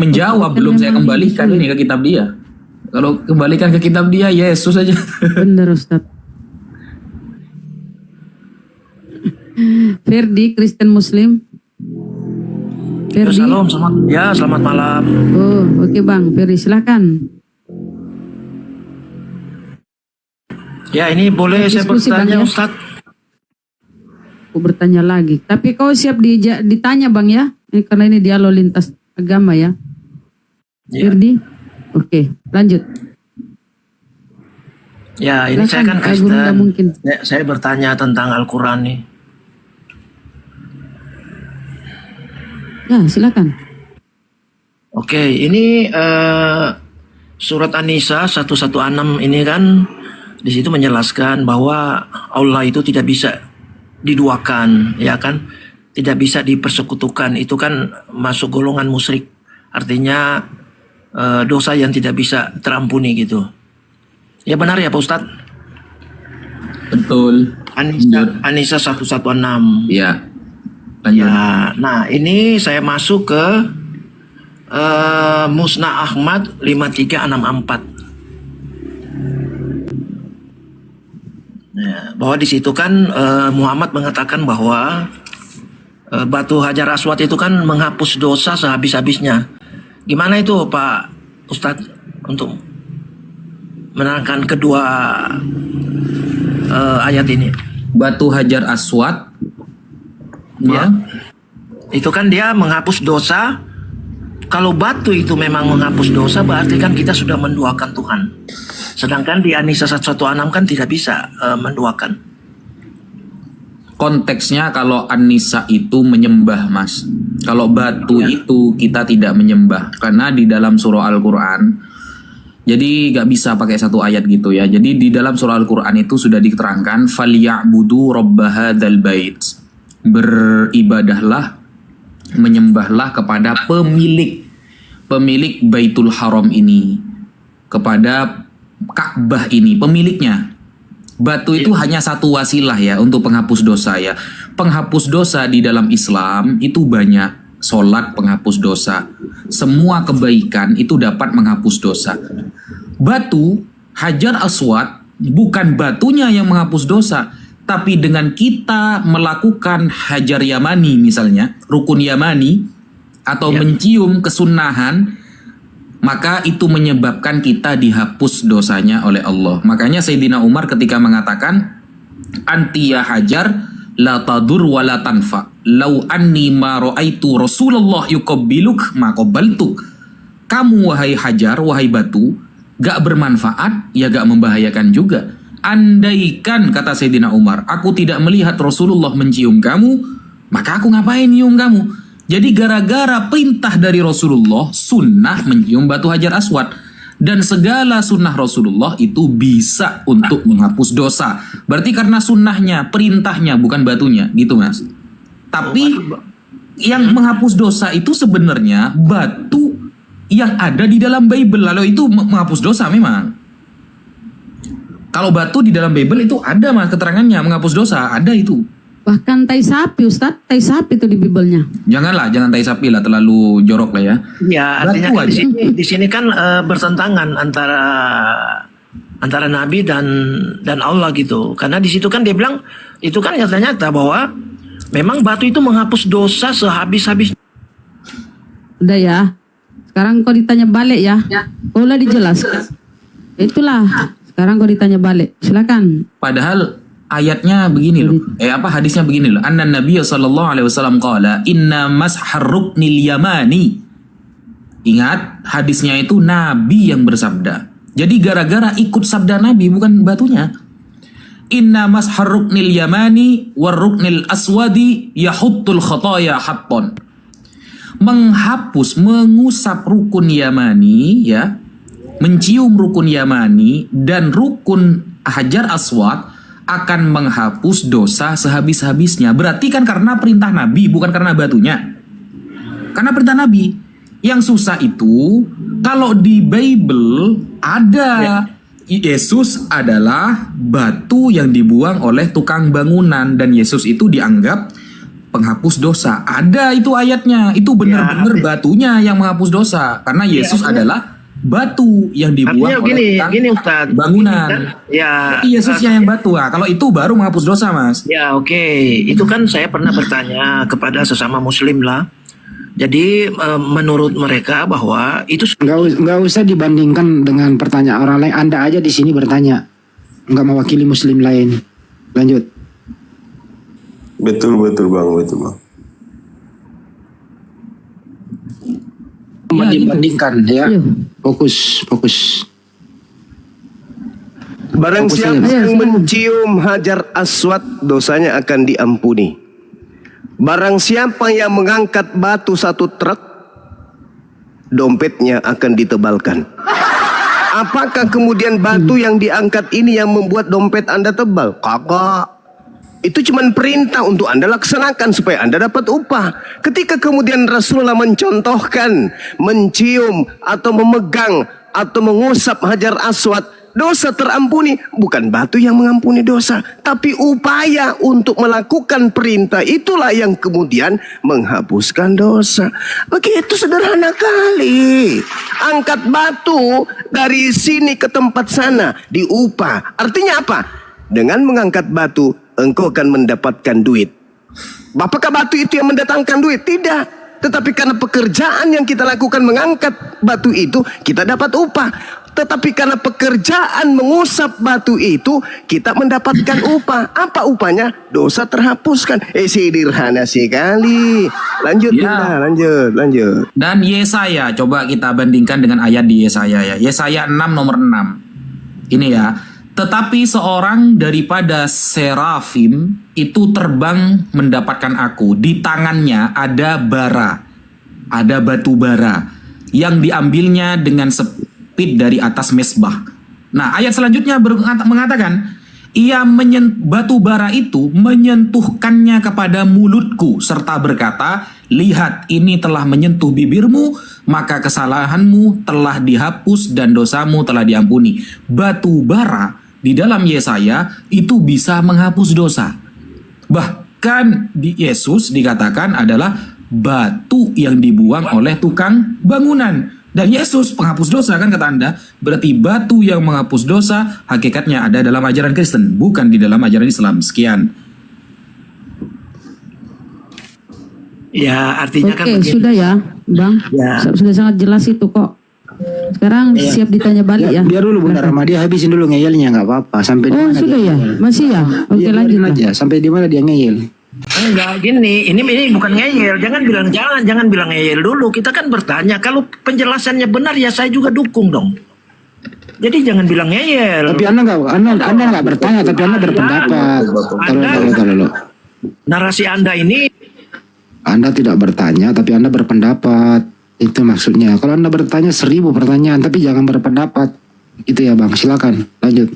Menjawab, Kan belum saya memang kembalikan sulit. ini ke kitab dia. Kalau kembalikan ke kitab dia, Yesus aja. Benar Ustaz. Ferdi, Kristen Muslim. Ya, Ferdi. Salam, selamat malam. Oh, oke Bang. Ferdi, silakan. Ya, ini boleh saya Diskusi, bertanya, Bang, ya? Ustaz? Aku bertanya lagi. Tapi kau siap ditanya Bang ya? Karena ini dialog lintas agama ya. Ya, Ferdi. Oke, lanjut. ya ini saya kan Silakan, Guru, nggak Kristen. mungkin. Ya, saya bertanya tentang Al-Quran nih. Ya, silakan. Oke, ini surat An-Nisa 116 ini kan di situ menjelaskan bahwa Allah itu tidak bisa diduakan, ya kan? Tidak bisa dipersekutukan. Itu kan masuk golongan musyrik. Artinya dosa yang tidak bisa terampuni gitu. Ya benar ya Pak Ustadz? Betul. An-Nisa 116. Ya. Lanjut. Ya, nah ini saya masuk ke Musnad Ahmad 5364. Ya, bahwa di situ kan Muhammad mengatakan bahwa batu Hajar Aswad itu kan menghapus dosa sehabis-habisnya. Gimana itu Pak Ustadz untuk menerangkan kedua ayat ini? Batu Hajar Aswad. Ya. Itu kan dia menghapus dosa. Kalau batu itu memang menghapus dosa, berarti kan kita sudah menduakan Tuhan. Sedangkan di An-Nisa 116 kan tidak bisa menduakan. Konteksnya kalau An-Nisa itu menyembah, Mas. Kalau batu itu kita tidak menyembah. Karena di dalam surah Al-Quran, jadi gak bisa pakai satu ayat gitu ya. Jadi di dalam surah Al-Quran itu sudah diterangkan, فَلْيَعْبُدُوا رَبَّ هَذَا الْبَيْتِ, beribadahlah, menyembahlah kepada pemilik Baitul Haram ini, kepada Ka'bah ini, pemiliknya. Batu itu hanya satu wasilah ya untuk penghapus dosa ya. Penghapus dosa di dalam Islam itu banyak. Sholat penghapus dosa. Semua kebaikan itu dapat menghapus dosa. Batu Hajar Aswad bukan batunya yang menghapus dosa, tapi dengan kita melakukan hajar yamani misalnya, rukun yamani, atau mencium kesunahan, maka itu menyebabkan kita dihapus dosanya oleh Allah. Makanya Sayyidina Umar ketika mengatakan, anti ya hajar la tadur wa la tanfa, lau anni ma ra'aitu Rasulullah yuqabbiluk ma qabbaltuk. Kamu wahai hajar, wahai batu, gak bermanfaat, ya gak membahayakan juga. Andaikan, kata Sayyidina Umar, aku tidak melihat Rasulullah mencium kamu, maka aku ngapain nyium kamu? Jadi gara-gara perintah dari Rasulullah, sunnah mencium batu Hajar Aswad. Dan segala sunnah Rasulullah itu bisa untuk menghapus dosa. Berarti karena sunnahnya, perintahnya, bukan batunya, gitu Mas. Tapi yang menghapus dosa itu sebenarnya batu yang ada di dalam Bible. Lalu itu menghapus dosa memang. Kalau batu di dalam Bible itu ada Mas keterangannya menghapus dosa, ada itu. Bahkan tai sapi Ustaz, tai sapi itu di Biblenya. Janganlah, jangan tai sapi lah, terlalu jorok lah ya. Ya, artinya kan Batu aja. di sini kan bertentangan antara Nabi dan Allah gitu. Karena di situ kan dia bilang itu kan nyata-nyata bahwa memang batu itu menghapus dosa sehabis-habis. Udah ya. Sekarang kau ditanya balik ya. Kau udah dijelaskan. Itulah. Sekarang kau ditanya balik. Silakan. Padahal ayatnya begini loh. Hadisnya begini loh. Anna Nabiya sallallahu alaihi wasallam qala inna mashar ruknil yamani. Ingat, hadisnya itu Nabi yang bersabda. Jadi gara-gara ikut sabda Nabi, bukan batunya. Inna mashar ruknil yamani war ruknil aswadi yahuttul khataya hatton. Menghapus, mengusap rukun yamani ya, mencium rukun yamani dan rukun Hajar Aswad akan menghapus dosa sehabis-habisnya. Berarti kan karena perintah Nabi, bukan karena batunya. Karena perintah Nabi. Yang susah itu kalau di Bible ada Yesus adalah batu yang dibuang oleh tukang bangunan, dan Yesus itu dianggap penghapus dosa. Ada itu ayatnya. Itu benar-benar batunya yang menghapus dosa. Karena Yesus adalah batu yang dibuang oleh gini Ustaz. bangunan. Ya. Tapi Yesusnya yang batu. Nah, kalau itu baru menghapus dosa, Mas. Ya, oke. Itu kan saya pernah bertanya kepada sesama muslim lah. Jadi menurut mereka bahwa itu Nggak usah dibandingkan dengan pertanyaan orang lain. Anda aja di sini bertanya, nggak mewakili muslim lain. Lanjut. Betul bang. Dibandingkan ya. Ayo. Fokus. Barang Fokus siapa aja. yang mencium hajar aswad, dosanya akan diampuni. Barang siapa yang mengangkat batu satu truk, dompetnya akan ditebalkan. Apakah kemudian batu yang diangkat ini yang membuat dompet Anda tebal? Kagak. Itu cuma perintah untuk Anda laksanakan supaya Anda dapat upah. Ketika kemudian Rasulullah mencontohkan mencium atau memegang atau mengusap hajar aswad, dosa terampuni. Bukan batu yang mengampuni dosa, tapi upaya untuk melakukan perintah itulah yang kemudian menghapuskan dosa. Begitu sederhana kali. Angkat batu dari sini ke tempat sana diupah. Artinya apa? Dengan mengangkat batu, engkau akan mendapatkan duit. Apakah batu itu yang mendatangkan duit? Tidak. Tetapi karena pekerjaan yang kita lakukan mengangkat batu itu, kita dapat upah. Tetapi karena pekerjaan mengusap batu itu, kita mendapatkan upah. Apa upahnya? Dosa terhapuskan. Sederhana sekali. Lanjut, Ya. Bunda, lanjut. Dan Yesaya, coba kita bandingkan dengan ayat di Yesaya ya. Yesaya 6 nomor 6. Ini ya. Tetapi seorang daripada serafim itu terbang mendapatkan aku. Di tangannya ada bara, ada batu bara yang diambilnya dengan sepit dari atas mesbah. Nah, ayat selanjutnya mengatakan, batu bara itu menyentuhkannya kepada mulutku serta berkata, lihat, ini telah menyentuh bibirmu, maka kesalahanmu telah dihapus dan dosamu telah diampuni. Batu bara di dalam Yesaya itu bisa menghapus dosa. Bahkan di Yesus dikatakan adalah batu yang dibuang oleh tukang bangunan. Dan Yesus penghapus dosa kan kata Anda. Berarti batu yang menghapus dosa hakikatnya ada dalam ajaran Kristen, bukan di dalam ajaran Islam. Sekian. ya artinya kan Oke, begini. sudah ya, Bang. Ya. Sudah sangat jelas itu kok. Sekarang siap ditanya balik ya. Biar dulu Bunda Rahmadi habisin dulu ngeyelnya, nggak apa-apa. Sampai di Oh, mana sudah dia ya? ngeyel. Masih ya? Oke, Iya, lanjut. biarin aja. Sampai di mana dia ngeyel. Enggak, gini, ini bukan ngeyel. Jangan bilang ngeyel dulu. Kita kan bertanya, kalau penjelasannya benar ya saya juga dukung dong. Jadi jangan bilang ngeyel. Tapi Anda nggak bertanya, tapi Anda berpendapat. Taruh. Narasi Anda ini Anda tidak bertanya, tapi Anda berpendapat. Itu maksudnya. Kalau Anda bertanya 1000 pertanyaan, tapi jangan berpendapat. Itu ya Bang, silakan lanjut.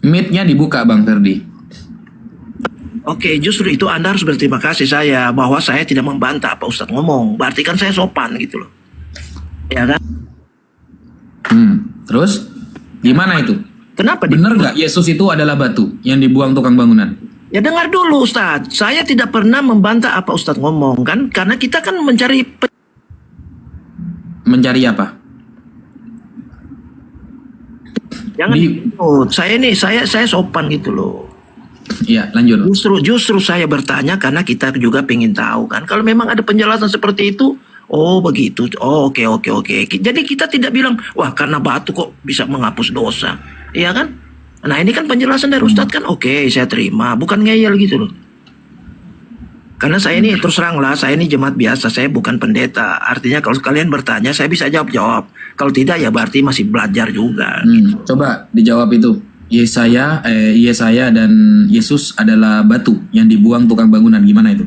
Mic-nya dibuka Bang Ferdi. Oke, justru itu Anda harus berterima kasih saya bahwa saya tidak membantah apa Ustadz ngomong. Berarti kan saya sopan gitu loh. Ya kan? Terus gimana itu? Kenapa? Bener gak Yesus itu adalah batu yang dibuang tukang bangunan? Ya dengar dulu Ustadz. Saya tidak pernah membantah apa Ustadz ngomong kan. Karena kita kan mencari Mencari apa? jangan saya sopan gitu loh. Iya, lanjut. Justru saya bertanya karena kita juga pengen tahu kan. Kalau memang ada penjelasan seperti itu, oh begitu. Oh oke. Jadi kita tidak bilang, wah karena batu kok bisa menghapus dosa. Iya kan? Nah ini kan penjelasan dari Ustadz kan, oke saya terima. Bukan ngeyel gitu loh. Karena saya ini terus terang lah, saya ini jemaat biasa, saya bukan pendeta. Artinya kalau kalian bertanya, saya bisa jawab. Kalau tidak ya berarti masih belajar juga. Coba dijawab itu. Yesaya dan Yesus adalah batu yang dibuang tukang bangunan. Gimana itu?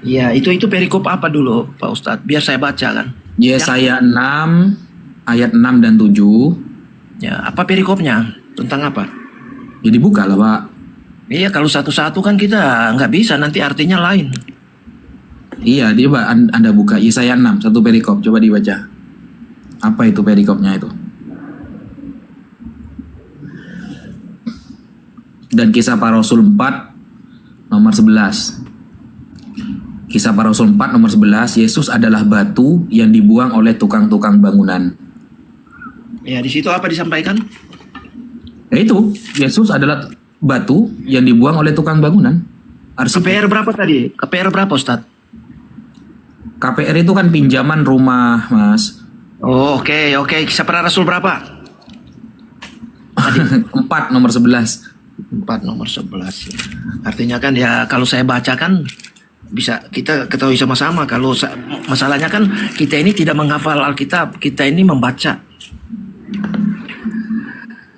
Iya, itu perikop apa dulu Pak Ustadz? Biar saya baca kan. Yesaya 6 ayat 6 dan 7. Ya, apa perikopnya? Tentang apa? Ya dibuka lah Pak. Iya, kalau satu-satu kan kita nggak bisa, nanti artinya lain. Iya, coba Anda buka Yesaya 6, satu perikop. Coba dibaca. Apa itu perikopnya itu? dan Kisah Para Rasul 4 nomor 11. Kisah Para Rasul 4 nomor 11, Yesus adalah batu yang dibuang oleh tukang-tukang bangunan. Ya, di situ apa disampaikan? Ya itu, Yesus adalah batu yang dibuang oleh tukang bangunan. Arsitek. KPR berapa tadi? KPR berapa, Ustadz? KPR itu kan pinjaman rumah, Mas. Oh, oke. Kisah Para Rasul berapa? 4 nomor 11. 4 nomor 11. Artinya kan ya kalau saya bacakan bisa kita ketahui sama-sama. Kalau masalahnya kan kita ini tidak menghafal Alkitab, kita ini membaca.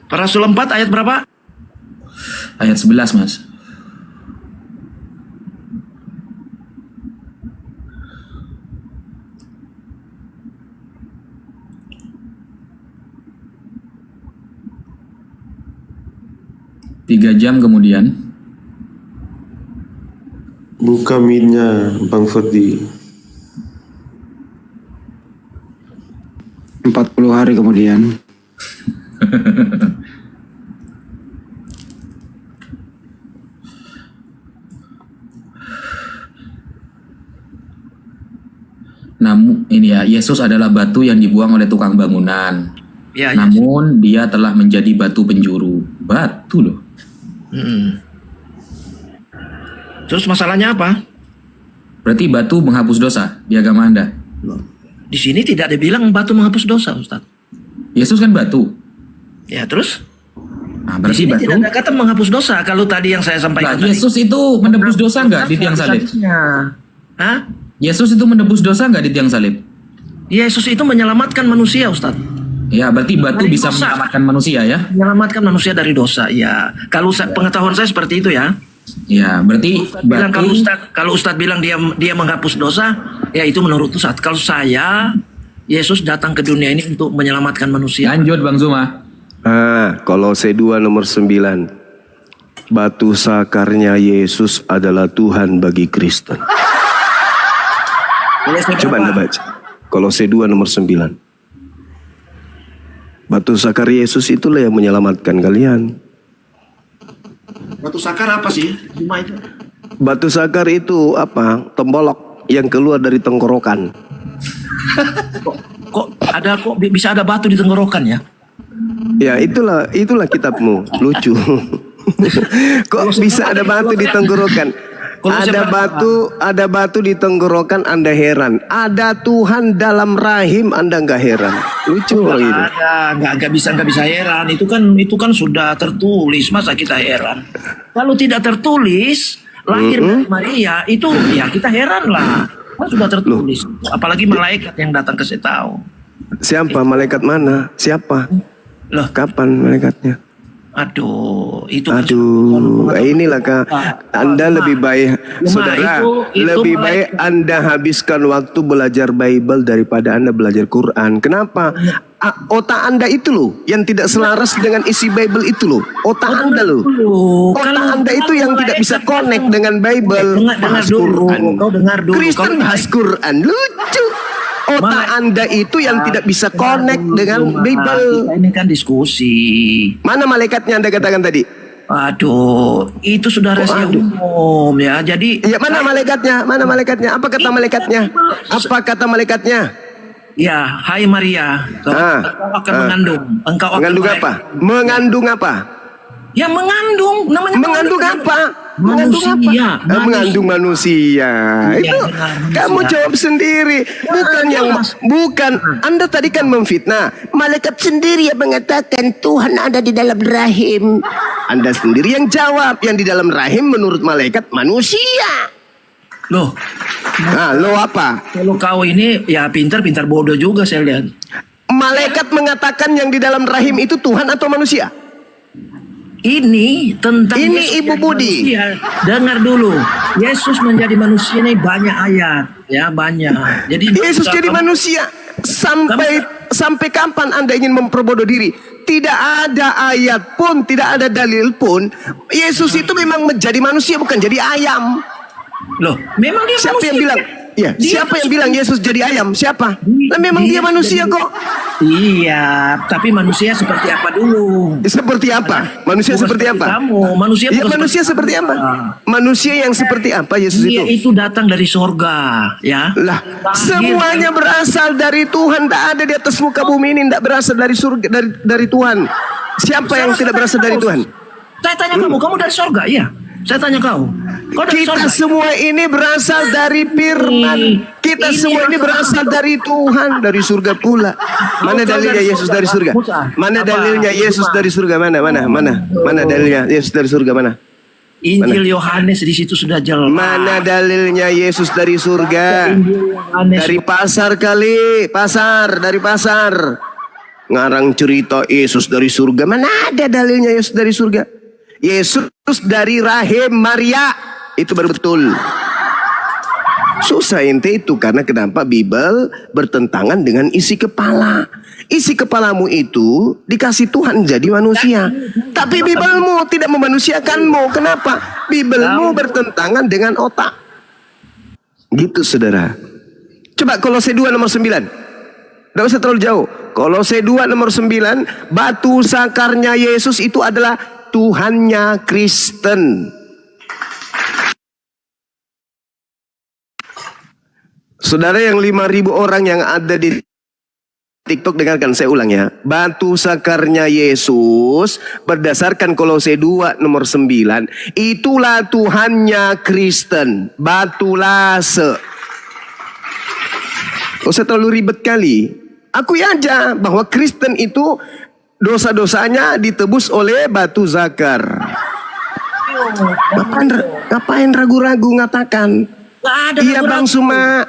Para Rasul 4 ayat berapa? Ayat 11, Mas. Tiga jam kemudian, Buka minnya, Bang Ferdi. 40 hari kemudian. namun ini ya, Yesus adalah batu yang dibuang oleh tukang bangunan. Ya, Namun dia telah menjadi batu penjuru. Batu loh. Terus masalahnya apa? Berarti batu menghapus dosa di agama Anda. Di sini tidak dibilang batu menghapus dosa, Ustaz. Yesus kan batu. Ya, terus? Nah, Di berarti sini batu. tidak ada kata menghapus dosa. Kalau tadi yang saya sampaikan Nah, Yesus itu menebus dosa nggak di tiang salib? Hah? Yesus itu menebus dosa nggak di tiang salib? Yesus itu menyelamatkan manusia, Ustaz. Ya, berarti batu Dari bisa dosa. menyelamatkan manusia ya? Menyelamatkan manusia dari dosa. Ya, kalau pengetahuan saya seperti itu ya. Ya, berarti Bilang batu. kalau Ustadz bilang dia menghapus dosa, ya itu menurut Ustadz. Kalau saya, Yesus datang ke dunia ini untuk menyelamatkan manusia. Lanjut Bang Zuma. Kolose 2 nomor 9. Batu sakarnya Yesus adalah Tuhan bagi Kristen. Coba Anda baca. Kolose 2 nomor 9. Batu sakar Yesus itulah yang menyelamatkan kalian. Batu sakar apa sih? Cuma itu. Batu sakar itu apa? Tembolok yang keluar dari tenggorokan. Kok bisa ada batu di tenggorokan ya? Ya itulah kitabmu. Lucu. Kok bisa ada batu di tenggorokan? Ada batu di tenggorokan, Anda heran. Ada Tuhan dalam rahim, Anda nggak heran. Lucu loh ini. Nggak bisa heran. Itu kan sudah tertulis. Masa kita heran? Kalau tidak tertulis, lahir dari Maria itu ya kita heran lah. Kan sudah tertulis. Apalagi malaikat yang datang ke saya tahu. Siapa? Malaikat mana? Siapa? Loh, Kapan malaikatnya? aduh, Inilah Kak. Anda lebih baik, saudara, lebih baik Anda habiskan waktu belajar Bible daripada Anda belajar Quran. Kenapa? Otak Anda itu loh, yang tidak selaras dengan isi Bible itu loh. Otak Anda loh. Otak Anda itu yang tidak bisa connect dengan Bible. Bahas Quran. Kristen bahas Quran. Lucu. Otak Anda itu yang tidak bisa connect dengan Bible. Ini kan diskusi. Mana malaikatnya Anda katakan tadi? Aduh, itu sudah rahasia umum ya. Jadi Ya, mana malaikatnya? Mana malaikatnya? Apa kata malaikatnya? Apa kata malaikatnya? ya, hai Maria, engkau akan mengandung. Engkau akan Mengandung apa? Mengandung apa? Ya mengandung, namanya Mengandung apa? Manusia. Mengandung manusia. Itu kamu jawab sendiri. Bukan. Anda tadi kan memfitnah. Malaikat sendiri yang mengatakan Tuhan ada di dalam rahim. Anda sendiri yang jawab. Yang di dalam rahim menurut malaikat manusia. Loh, Lo apa? kalau kau ini ya pintar bodoh juga saya lihat. Malaikat mengatakan yang di dalam rahim itu Tuhan atau manusia? Ini tentang Ini Yesus Ibu jadi Budi. manusia. Dengar dulu. Yesus menjadi manusia ini banyak ayat, ya banyak. Jadi Yesus jadi manusia. Sampai kapan Anda ingin memperbodoh diri? Tidak ada ayat pun, tidak ada dalil pun. Yesus itu memang menjadi manusia, bukan jadi ayam. Loh, memang dia Siapa manusia. yang bilang? Ya, Dia siapa yang bilang Yesus jadi ayam? Siapa? Lah memang dia manusia kok. Iya, tapi manusia seperti apa dulu? Seperti apa? Manusia Bukan seperti apa? Kamu, manusia Ya, bukan manusia seperti apa? Manusia yang seperti apa Yesus Dia itu? itu datang dari sorga, ya. Lah, semuanya berasal dari Tuhan. Tidak ada di atas muka bumi ini tidak berasal dari surga, dari Tuhan. Siapa yang tidak berasal dari Tuhan? Saya tanya kamu dari sorga, iya. Saya tanya kau dari Kita sorga. semua ini berasal dari firman. Kita semua ini berasal dari Tuhan, dari surga pula. Mana dalilnya Yesus dari surga? Mana dalilnya Yesus dari surga? Mana dalilnya Yesus dari surga? Mana? Injil Yohanes di situ sudah jelas. Mana dalilnya Yesus dari surga? Injil Yohanes. Dari pasar kali, dari pasar. Ngarang cerita Yesus dari surga. Mana ada dalilnya Yesus dari surga? Yesus dari rahim Maria. Itu baru betul. Susah ente itu karena kenapa Bible bertentangan dengan isi kepala. Isi kepalamu itu dikasih Tuhan jadi manusia. Tapi Biblemu tidak memanusiakanmu. Kenapa? Biblemu bertentangan dengan otak. Gitu saudara. Coba Kolose 2 nomor 9. Tidak usah terlalu jauh. Kolose 2 nomor 9. Batu sakarnya Yesus itu adalah Tuhannya Kristen. Saudara yang 5.000 orang yang ada di TikTok, dengarkan saya ulang ya. Batu sakarnya Yesus berdasarkan Kolose 2 nomor 9. Itulah Tuhannya Kristen. Batu lase. Gak usah terlalu ribet kali. Akui aja bahwa Kristen itu dosa-dosanya ditebus oleh batu zakar. Ngapain ragu-ragu ngatakan? Iya Bang Suma.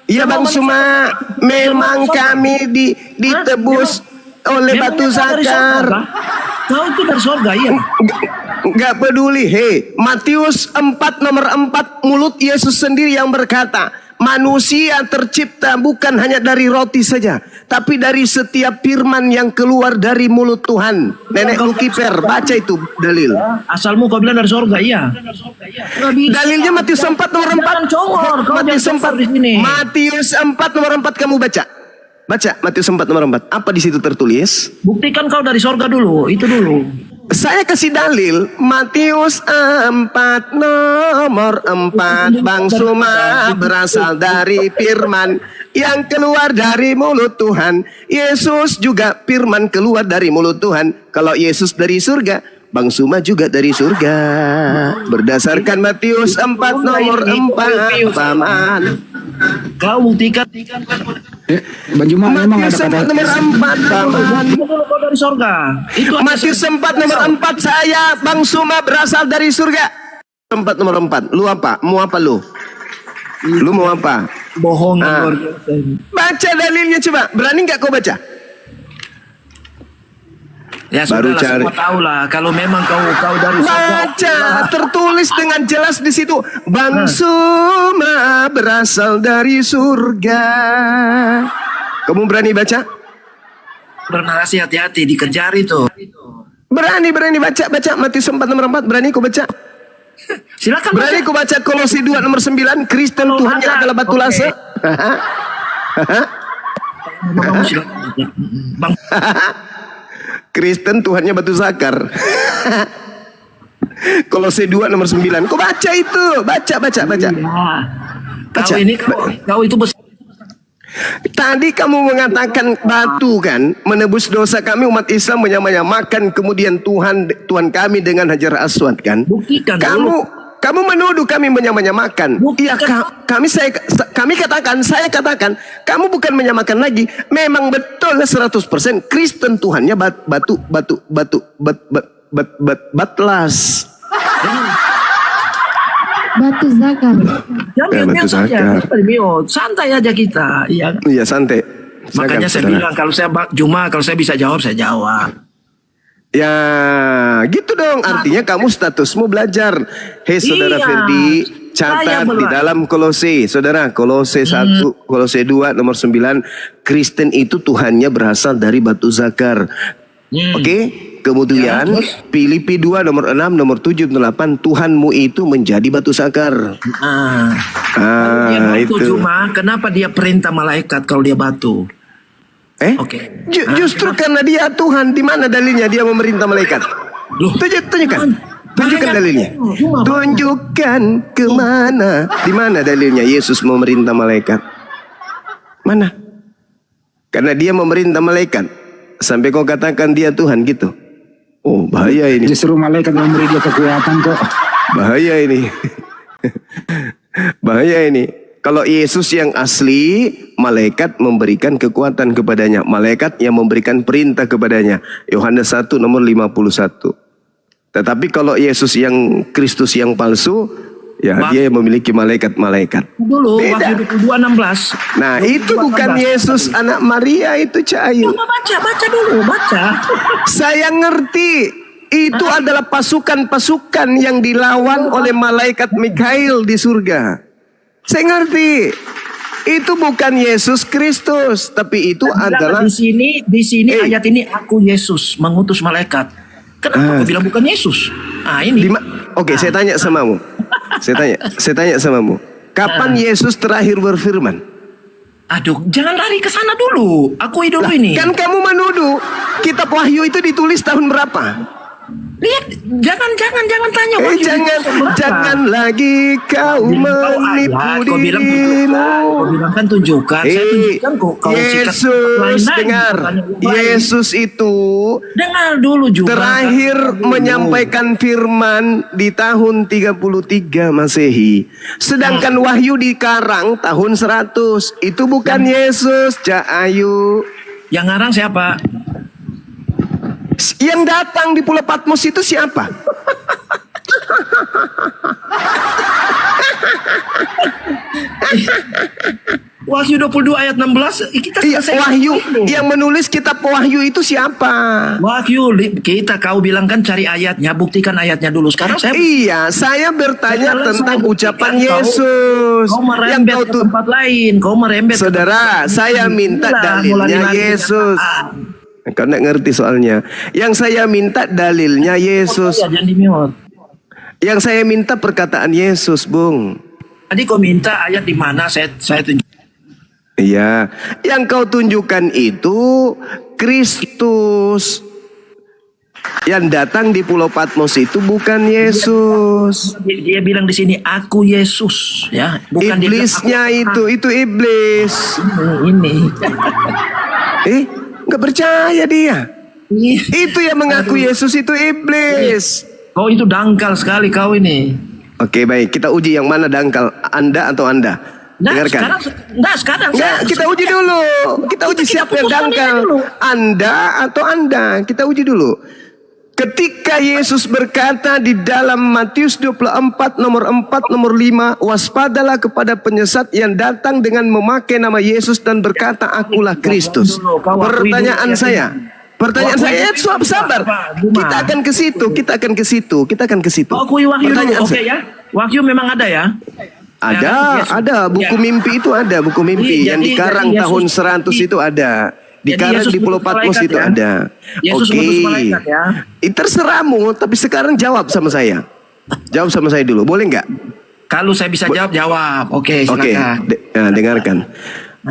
Iya Bang Suma. Memang kami ditebus oleh batu zakar. Kau itu dari sorga, iya. Gak peduli. Hei, Matius 4 nomor 4, mulut Yesus sendiri yang berkata, manusia tercipta bukan hanya dari roti saja, tapi dari setiap firman yang keluar dari mulut Tuhan. Nenek Lukiper, baca itu dalil. Asalmu kau bilang dari sorga, iya. Dalilnya Matius 4 nomor 4. Congor, kau Matius jangan 4 congor di sini. Matius 4 nomor 4 kamu baca. Baca Matius 4 nomor 4. Apa di situ tertulis? Buktikan kau dari sorga dulu, itu dulu. Saya kasih dalil Matius 4 nomor 4. Bang Suma berasal dari firman yang keluar dari mulut Tuhan. Yesus juga firman keluar dari mulut Tuhan. Kalau Yesus dari surga, Bang Suma juga dari surga. Berdasarkan Matius 4 nomor 4. Paman. Kau buktikan. Bang Juma memang ada Matius 4 kata nomor 4. Paman. Itu dulu kau dari sorga. Itu Matius 4 nomor 4. Saya Bang Suma berasal dari surga. 4 nomor 4. Lu apa? Mau apa lu? Lu mau apa? bohong Ah. luar biasa ini. Baca dalilnya coba. Berani nggak kau baca? Ya Baru sudahlah, cari. semua tahu lah. Kalau memang kau dari sorga. Baca, tertulis dengan jelas di situ. Bang Suma berasal dari surga. Kamu berani baca? Bernarasi hati-hati dikejar itu. Berani baca Matius 4 nomor 4. Berani kau baca? Silakan Berani kau baca Kolose 2 nomor 9. Kristen Kalau Tuhannya ada, adalah batu oke. lase. Kamu silakan baca. Bang, Kristen Tuhannya batu zakar. Kolose 2 nomor 9. Kau baca itu. Baca. ya. Baca. Kau ini kau itu besar. Tadi kamu mengatakan batu kan menebus dosa kami umat Islam menyamakan kemudian Tuhan kami dengan Hajar Aswad kan. Buktikan dulu. Kamu menuduh kami menyamakan. Iya, saya katakan kamu bukan menyamakan lagi. Memang betul 100% Kristen Tuhannya batlas. Batu zakar. Jangan batu saja. zakar. Santai aja kita. Iya. Iya santai. Makanya saya bilang kalau saya bisa jawab saya jawab. Ya gitu dong. Artinya kamu statusmu belajar. Hei saudara Iya, Ferdi, saya catat di belajar. dalam Kolose. Saudara, Kolose 1, Kolose 2 nomor 9. Kristen itu Tuhannya berasal dari batu zakar. Oke. Kemudian Filipi 2 nomor 6 nomor 7 8. Tuhanmu itu menjadi batu zakar. Dia batu Itu. cuma kenapa dia perintah malaikat kalau dia batu? Oke. Justru karena dia Tuhan, di mana dalilnya dia memerintah malaikat? Loh. Tunjukkan. Tunjukkan dalilnya. Tunjukkan kemana? Di mana dalilnya Yesus memerintah malaikat? Mana? Karena dia memerintah malaikat. Sampai kau katakan dia Tuhan gitu. Oh, bahaya ini. Justru malaikat yang memberi dia kekuatan kok. Bahaya ini. Bahaya ini. Kalau Yesus yang asli, malaikat memberikan kekuatan kepadanya. Malaikat yang memberikan perintah kepadanya. Yohanes 1 nomor 51. Tetapi kalau Yesus yang Kristus yang palsu, ya dia yang memiliki malaikat-malaikat. Dulu Beda. Wahyu 22:16. Nah, itu bukan 22:16. Yesus anak Maria, itu Cahayu. Coba baca dulu, baca. Saya ngerti. Itu adalah pasukan-pasukan yang dilawan oleh malaikat Mikhail di surga. Saya ngerti. Itu bukan Yesus Kristus, tapi itu adalah di sini ayat ini aku Yesus mengutus malaikat. Kenapa kau bilang bukan Yesus? Ah, ini. Oke, saya tanya samamu. Saya tanya samamu. Kapan Yesus terakhir berfirman? Aduh, jangan lari ke sana dulu. Akui dulu ini. Kan kamu menuduh kitab Wahyu itu ditulis tahun berapa? Lihat, jangan tanya Wahyu. Jangan lagi kau menipu Kau bilang tunjukkan. dirimu. Kau bilang kan tunjukkan. Saya tunjukkan kok. Kau sikat Yesus, dengar. Yesus itu Dengar dulu juga. terakhir menyampaikan firman di tahun 33 Masehi. Sedangkan Wahyu dikarang tahun 100. Itu bukan Yesus, Cahayu. Yang ngarang siapa? Yang datang di Pulau Patmos itu siapa? Wahyu 22 ayat 16. Kita Iya, selesai. Wahyu. Yang menulis kitab Wahyu itu siapa? Wahyu, kau bilang kan cari ayatnya, buktikan ayatnya dulu. Sekarang saya Iya, saya bertanya Sekarang tentang saya ucapan buktikan Yesus. Kau merembet ke tempat lain. Kau merembet ke Saudara, tempat lain. saya minta Itulah, dalilnya mulai-mulai Yesus. kenyataan. Kau nggak ngerti soalnya. Yang saya minta dalilnya Yesus. Ya, jangan di-mute. Yang saya minta perkataan Yesus, Bung. Tadi kau minta ayat di mana saya tunjuk. Iya, yang kau tunjukkan itu Kristus. Yang datang di Pulau Patmos itu bukan Yesus. Dia bilang di sini aku Yesus, ya. Bukan dia bilang, Iblisnya aku itu iblis. ini. Nggak percaya dia. Ini. Itu yang mengaku Yesus itu iblis. Kau itu dangkal sekali kau ini. Oke, baik, kita uji yang mana dangkal, Anda atau Anda. Dengarkan. Sekarang. Kita uji dulu. Kita uji siapa yang dangkal, Anda atau Anda. Kita uji dulu. Ketika Yesus berkata di dalam Matius 24 nomor 4 nomor 5, waspadalah kepada penyesat yang datang dengan memakai nama Yesus dan berkata akulah Kristus. Pertanyaan saya, sabar. Kita akan ke situ. Kau akui Wahyu dulu, Pertanyaan oke saya. ya? Wahyu memang ada ya? Ada buku mimpi itu ada, buku mimpi yang dikarang tahun 100 itu ada. Dikarang di Pulau Patmos itu ada. Yesus mengutus malaikat ya. Terserahmu, tapi sekarang jawab sama saya. Jawab sama saya dulu, boleh nggak? Kalau saya bisa jawab. Oke, Oke, silakan. dengarkan.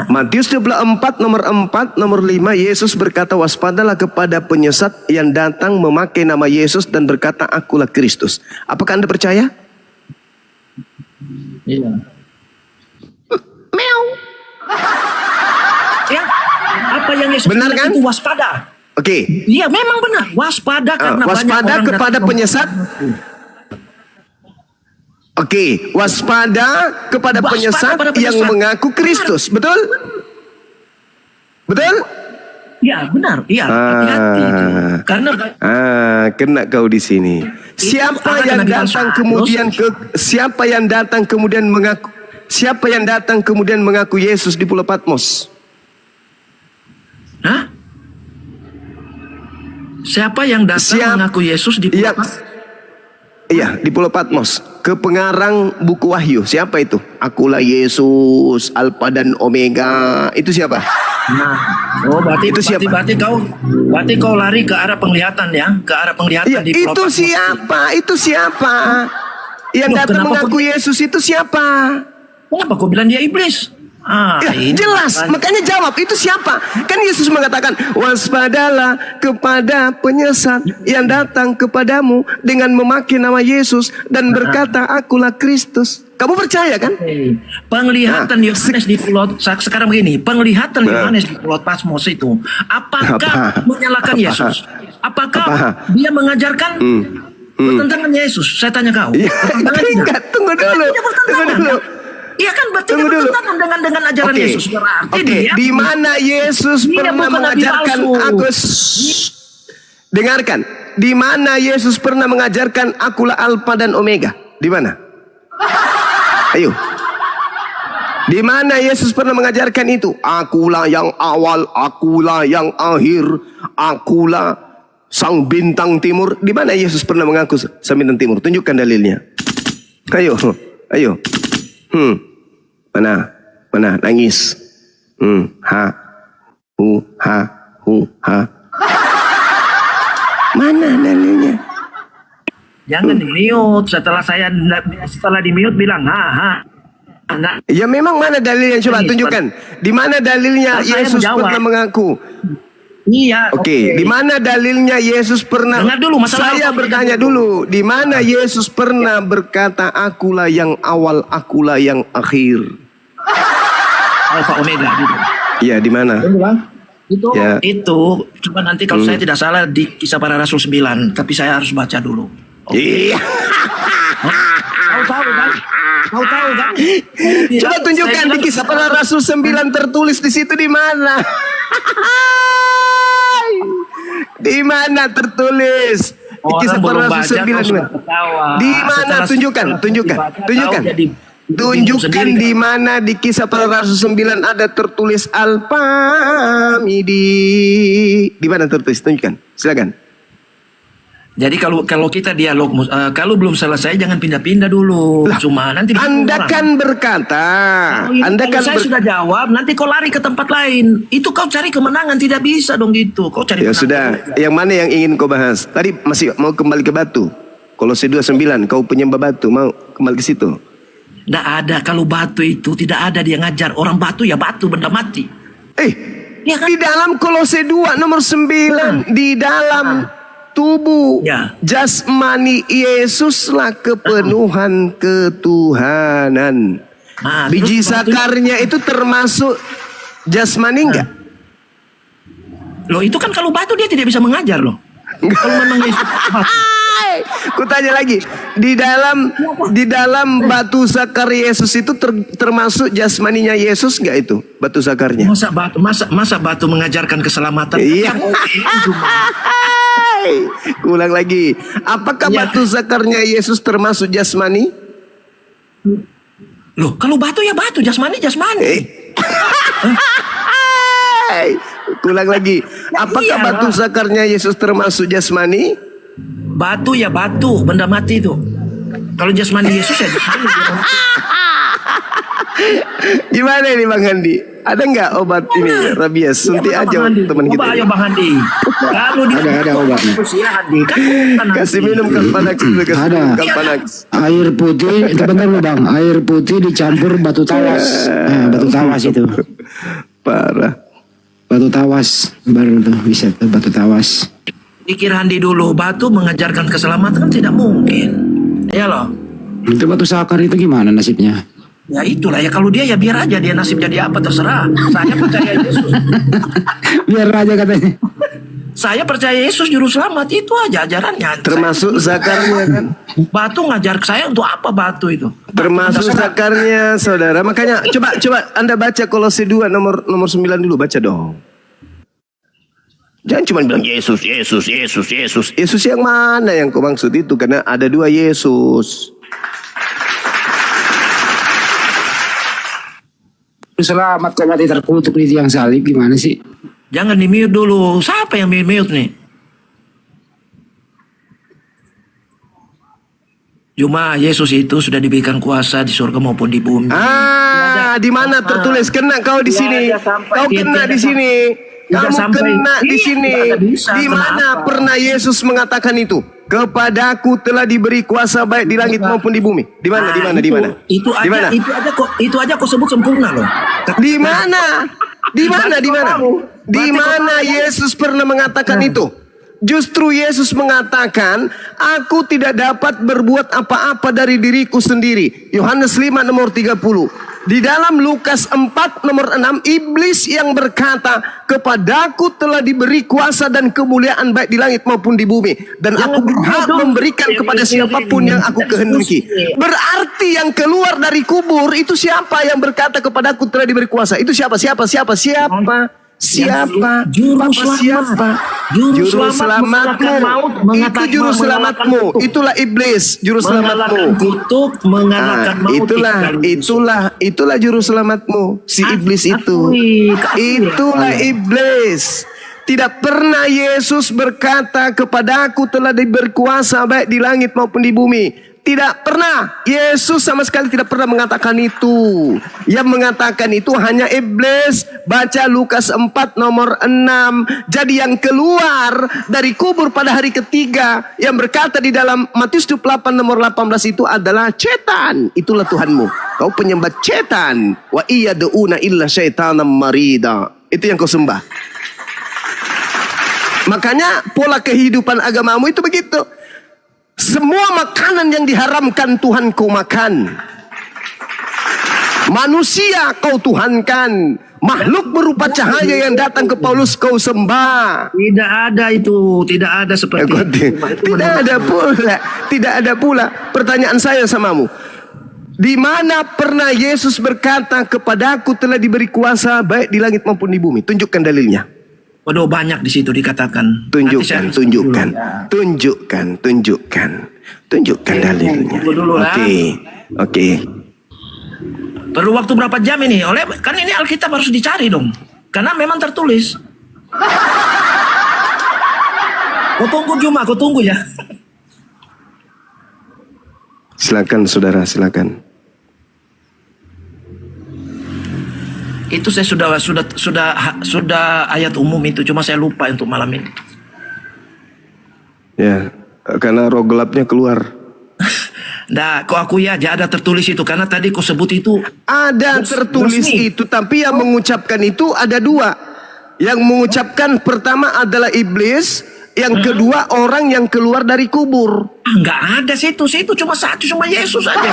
Matius 24 nomor 4 nomor 5, Yesus berkata waspadalah kepada penyesat yang datang memakai nama Yesus dan berkata akulah Kristus. Apakah Anda percaya? Iya. Ya, apa yang Yesus Benar bilang kan? itu waspada. Oke. Iya, memang benar. Waspada karena banyak Waspada orang kepada datang penyesat. Oke, waspada kepada Waspada penyesat kepada yang penyesat. mengaku Kristus, betul? Betul? Iya, benar. Iya, hati-hati itu. Karena Kena kau di sini. Siapa yang datang kemudian mengaku Yesus di Pulau Patmos? Hah? Siapa yang datang mengaku Yesus di Pulau Patmos? Iya, di Pulau Patmos. Ke pengarang buku Wahyu. Siapa itu? Akulah Yesus, Alfa dan Omega. Itu siapa? Nah, berarti Itu siapa? Berarti kau lari ke arah penglihatan ya, ke arah penglihatan Iya, di Pulau itu Patmos. siapa? Itu siapa? Yang Loh, datang kenapa mengaku Yesus itu siapa? Kenapa kau bilang dia iblis? Jelas, makanya jawab itu siapa? Kan Yesus mengatakan, waspadalah kepada penyesat yang datang kepadamu dengan memakai nama Yesus dan berkata, akulah Kristus. Kamu percaya kan? Penglihatan Yohanes di pulau sekarang begini, penglihatan Yohanes di pulau Patmos itu, apakah menyalahkan Yesus? Apakah dia mengajarkan bertentangan Yesus? Saya tanya kau. Enggak, tunggu dulu. Iya kan berarti dia bertentangan dengan ajaran Yesus. Berarti dia di mana Yesus dia pernah bukan nabi mengajarkan palsu. aku? Dengarkan, di mana Yesus pernah mengajarkan akulah Alfa dan Omega? Di mana? Ayo. Di mana Yesus pernah mengajarkan itu? Akulah yang awal, akulah yang akhir, akulah sang bintang timur. Di mana Yesus pernah mengaku sang bintang timur? Tunjukkan dalilnya. Ayo, ayo. Mana nangis. Ha. Mana dalilnya? Jangan di-mute. Setelah di-mute bilang ha. Nah, Ya memang mana dalilnya? Coba tunjukkan. Di mana dalilnya Saya Yesus menjawab. pernah mengaku? iya. Oke, di mana dalilnya Yesus pernah? Dengar dulu, masalah Saya apa? bertanya dulu, di mana Yesus pernah berkata, akulah yang awal, akulah yang akhir? Alfa Omega gitu. Iya, di mana? Itu Ya. itu cuma nanti kalau saya tidak salah di Kisah Para Rasul 9, tapi saya harus baca dulu. Iya. Kau tahu kan? Coba tunjukkan di Kisah Para Rasul 9 tertulis di situ di mana? Di mana tertulis? Di Kisah Para Rasul 9 di mana? Di mana? Tunjukkan. Tunjukkan di mana di Kisah Para Rasul 9 ada tertulis Al-Famidi. Di mana tertulis? Tunjukkan. Silakan. Jadi kalau kita dialog, kalau belum selesai jangan pindah-pindah dulu. Cuma nanti Anda orang. kan berkata, Kalau saya sudah jawab, nanti kau lari ke tempat lain. Itu kau cari kemenangan, tidak bisa dong gitu. Kau cari Ya kemenangan. sudah, yang mana yang ingin kau bahas? Tadi masih mau kembali ke batu. Kolose 2:9, kau penyembah batu, mau kembali ke situ. Tidak ada, kalau batu itu tidak ada dia ngajar. Orang batu ya batu, benda mati. Ya kan? Di dalam Kolose 2 nomor 9, di dalam tubuh Ya. jasmani Yesuslah kepenuhan ketuhanan. Nah, Biji terus batu- sakarnya itu termasuk jasmani enggak? Loh itu kan kalau batu dia tidak bisa mengajar loh. Kalau memang Yesus batu. Ku tanya lagi, di dalam batu sakar Yesus itu termasuk jasmaninya Yesus enggak itu? Batu sakarnya? Masa batu mengajarkan keselamatan? Iya. Ulang lagi. Apakah Iya. batu sakarnya Yesus termasuk jasmani? Loh kalau batu ya batu, jasmani. Ulang lagi. Apakah iyalah. batu sakarnya Yesus termasuk jasmani? Batu ya batu, benda mati itu. Kalau jasmani Yesus ya jasmani. Gimana ini Bang Handi? Ada nggak obat ini rabies? Suntik Ya, aja Bang Handi. teman kita. Coba ayo Bang Handi. Kalau Ada obatnya. Ya, Handi. Kan Kasih minum Kalpanax dulu, kasih Ada. minum Kalpanax. Air putih, itu bentar lu bang. Air putih dicampur batu tawas. Nah, batu tawas itu. Parah. Batu tawas baru tuh bisa tuh batu tawas. pikir Handi dulu, batu mengajarkan keselamatan kan tidak mungkin. Ya loh. Itu batu sakar itu gimana nasibnya? Ya itulah ya, kalau dia ya biar aja dia nasib jadi apa terserah. Saya percaya Yesus. Biar aja katanya. Saya percaya Yesus juru selamat, itu aja ajarannya. Termasuk zakarnya kan? Batu ngajar saya untuk apa batu itu? Termasuk zakarnya saudara. Makanya coba Anda baca Kolose 2 nomor 9 dulu, baca dong. Jangan cuma bilang Yesus. Yesus yang mana yang kau maksud itu? Karena ada 2 Yesus. Selamat kok mati terkutuk di tiang salib gimana sih? Jangan di-mute dulu. Siapa yang mute nih? Cuma Yesus itu sudah diberikan kuasa di surga maupun di bumi. Di mana tertulis kena kau di sini? Kau kena di sini. Kamu kena di sini. Di mana pernah Yesus mengatakan itu? kepadaku telah diberi kuasa baik di langit maupun di bumi. Di mana? Di mana? Di mana? Itu Di mana? itu aja kok sebut sempurna loh. Di mana? Di mana? Di mana? Di mana Yesus pernah mengatakan itu? Justru Yesus mengatakan, aku tidak dapat berbuat apa-apa dari diriku sendiri. Yohanes 5 nomor 30. Di dalam Lukas 4 nomor 6, iblis yang berkata, kepadaku telah diberi kuasa dan kemuliaan baik di langit maupun di bumi. Dan aku berhak memberikan kepada siapapun yang aku kehendaki. Berarti yang keluar dari kubur itu siapa yang berkata kepadaku telah diberi kuasa? Itu siapa? Siapa? Juru Papa selamat. siapa? Juru Juru selamat selamatmu. Itu juru selamatmu. Itulah iblis, juru selamatmu. Kutuk, mengalahkan maut. Itulah juru selamatmu. Si iblis itu. Itulah iblis. Tidak pernah Yesus berkata kepadaku telah diberi kuasa baik di langit maupun di bumi. Tidak pernah. Yesus sama sekali tidak pernah mengatakan itu. Yang mengatakan itu hanya iblis. Baca Lukas 4 nomor 6. Jadi yang keluar dari kubur pada hari ketiga, yang berkata di dalam Matius 28 nomor 18 itu adalah setan. Itulah Tuhanmu. Kau penyembah setan. Wa iyad'una illa syaitanan marida. Itu yang kau sembah. Makanya pola kehidupan agamamu itu begitu. Semua makanan yang diharamkan Tuhan kau makan. Manusia kau tuhankan. Makhluk berupa cahaya yang datang ke Paulus kau sembah. Tidak ada itu, tidak ada seperti itu. Tidak ada pula. Pertanyaan saya samamu. Di mana pernah Yesus berkata kepadaku telah diberi kuasa baik di langit maupun di bumi? Tunjukkan dalilnya. Waduh, banyak di situ dikatakan. Tunjukkan dalilnya. Oke. Perlu waktu berapa jam ini? Kan ini Alkitab harus dicari dong. Karena memang tertulis. Kau tunggu Juma, kau tunggu ya. Silakan saudara, silakan. Itu saya sudah ayat umum itu, cuma saya lupa untuk malam ini. Ya, karena roh gelapnya keluar. Nah, kau akui aja ada tertulis itu, karena tadi kau sebut itu. Ada tertulis resmi. itu, tapi yang mengucapkan itu ada dua. Yang mengucapkan pertama adalah iblis, yang kedua orang yang keluar dari kubur. Nggak ada situ cuma satu, cuma Yesus aja.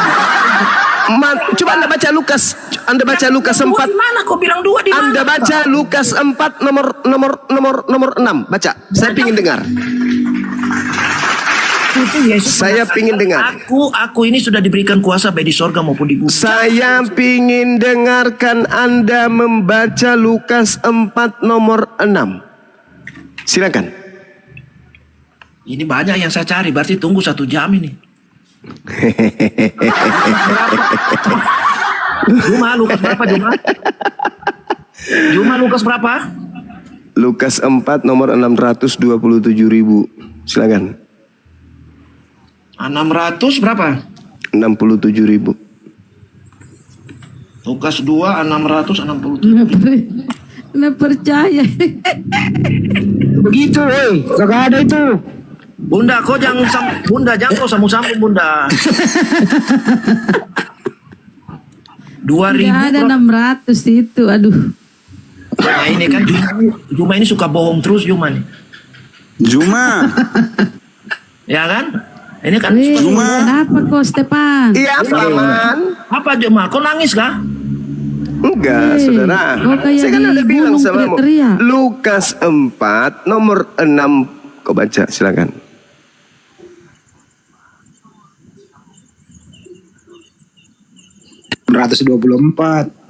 Coba Anda baca Lukas. Anda baca Lukas 4. Di mana kau bilang dua di mana? Anda baca Lukas 4 nomor 6. Baca. Saya pingin dengar. Itu Yesus. Saya pingin dengar. Aku ini sudah diberikan kuasa baik di sorga maupun di bumi. Saya pingin dengarkan Anda membaca Lukas 4 nomor 6. Silakan. Ini banyak yang saya cari, berarti tunggu 1 jam ini. Juma Lukas berapa Juma? Juma Lukas berapa? Lukas 4 nomor 627.000. Silakan. 600 berapa? 67.000. Lukas 2 667. Nggak percaya. Begitu, kagak ada itu. Bunda, kau jangan kau sambung Bunda. 2000. Nggak ada 600 itu, aduh. Nah ini kan Juma ini suka bohong terus Juma nih. Juma. Ya kan? Ini kan Wih, Juma. kenapa kok Stepan? Iya, Paman. apa Juma? Kau nangis kah? Enggak, Hei, saudara. kok kayak Saya kan di udah bilang gunung sama kamu. teriak-teriak. Lukas 4 nomor 6. Kau baca, silakan.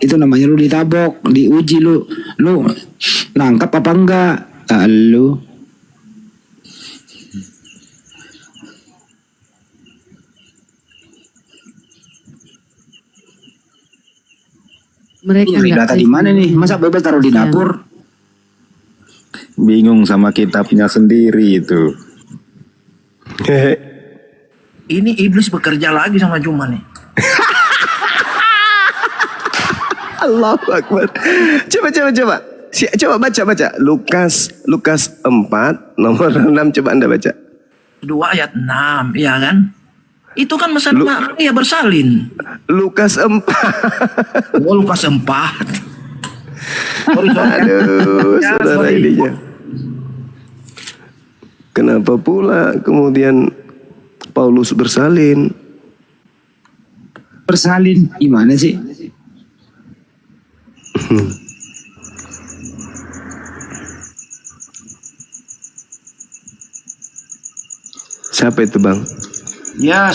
Itu namanya lu ditabok, diuji lu nangkap apa enggak? Lu Mereka nggak data di mana nih? Masa bebas taruh di dapur? Bingung sama kitabnya sendiri itu. Ini iblis bekerja lagi sama Juma nih. Allahu Akbar. Coba. Coba baca. Lukas 4 nomor 6 coba Anda baca. 2 ayat 6, ya kan? Itu kan masalah Maria bersalin. Lukas 4. Oh, Lukas 4. Sorry. Aduh, Ya, saudara sorry. ininya. Kenapa pula kemudian Paulus bersalin? Bersalin gimana sih? Siapa itu, Bang? Ya,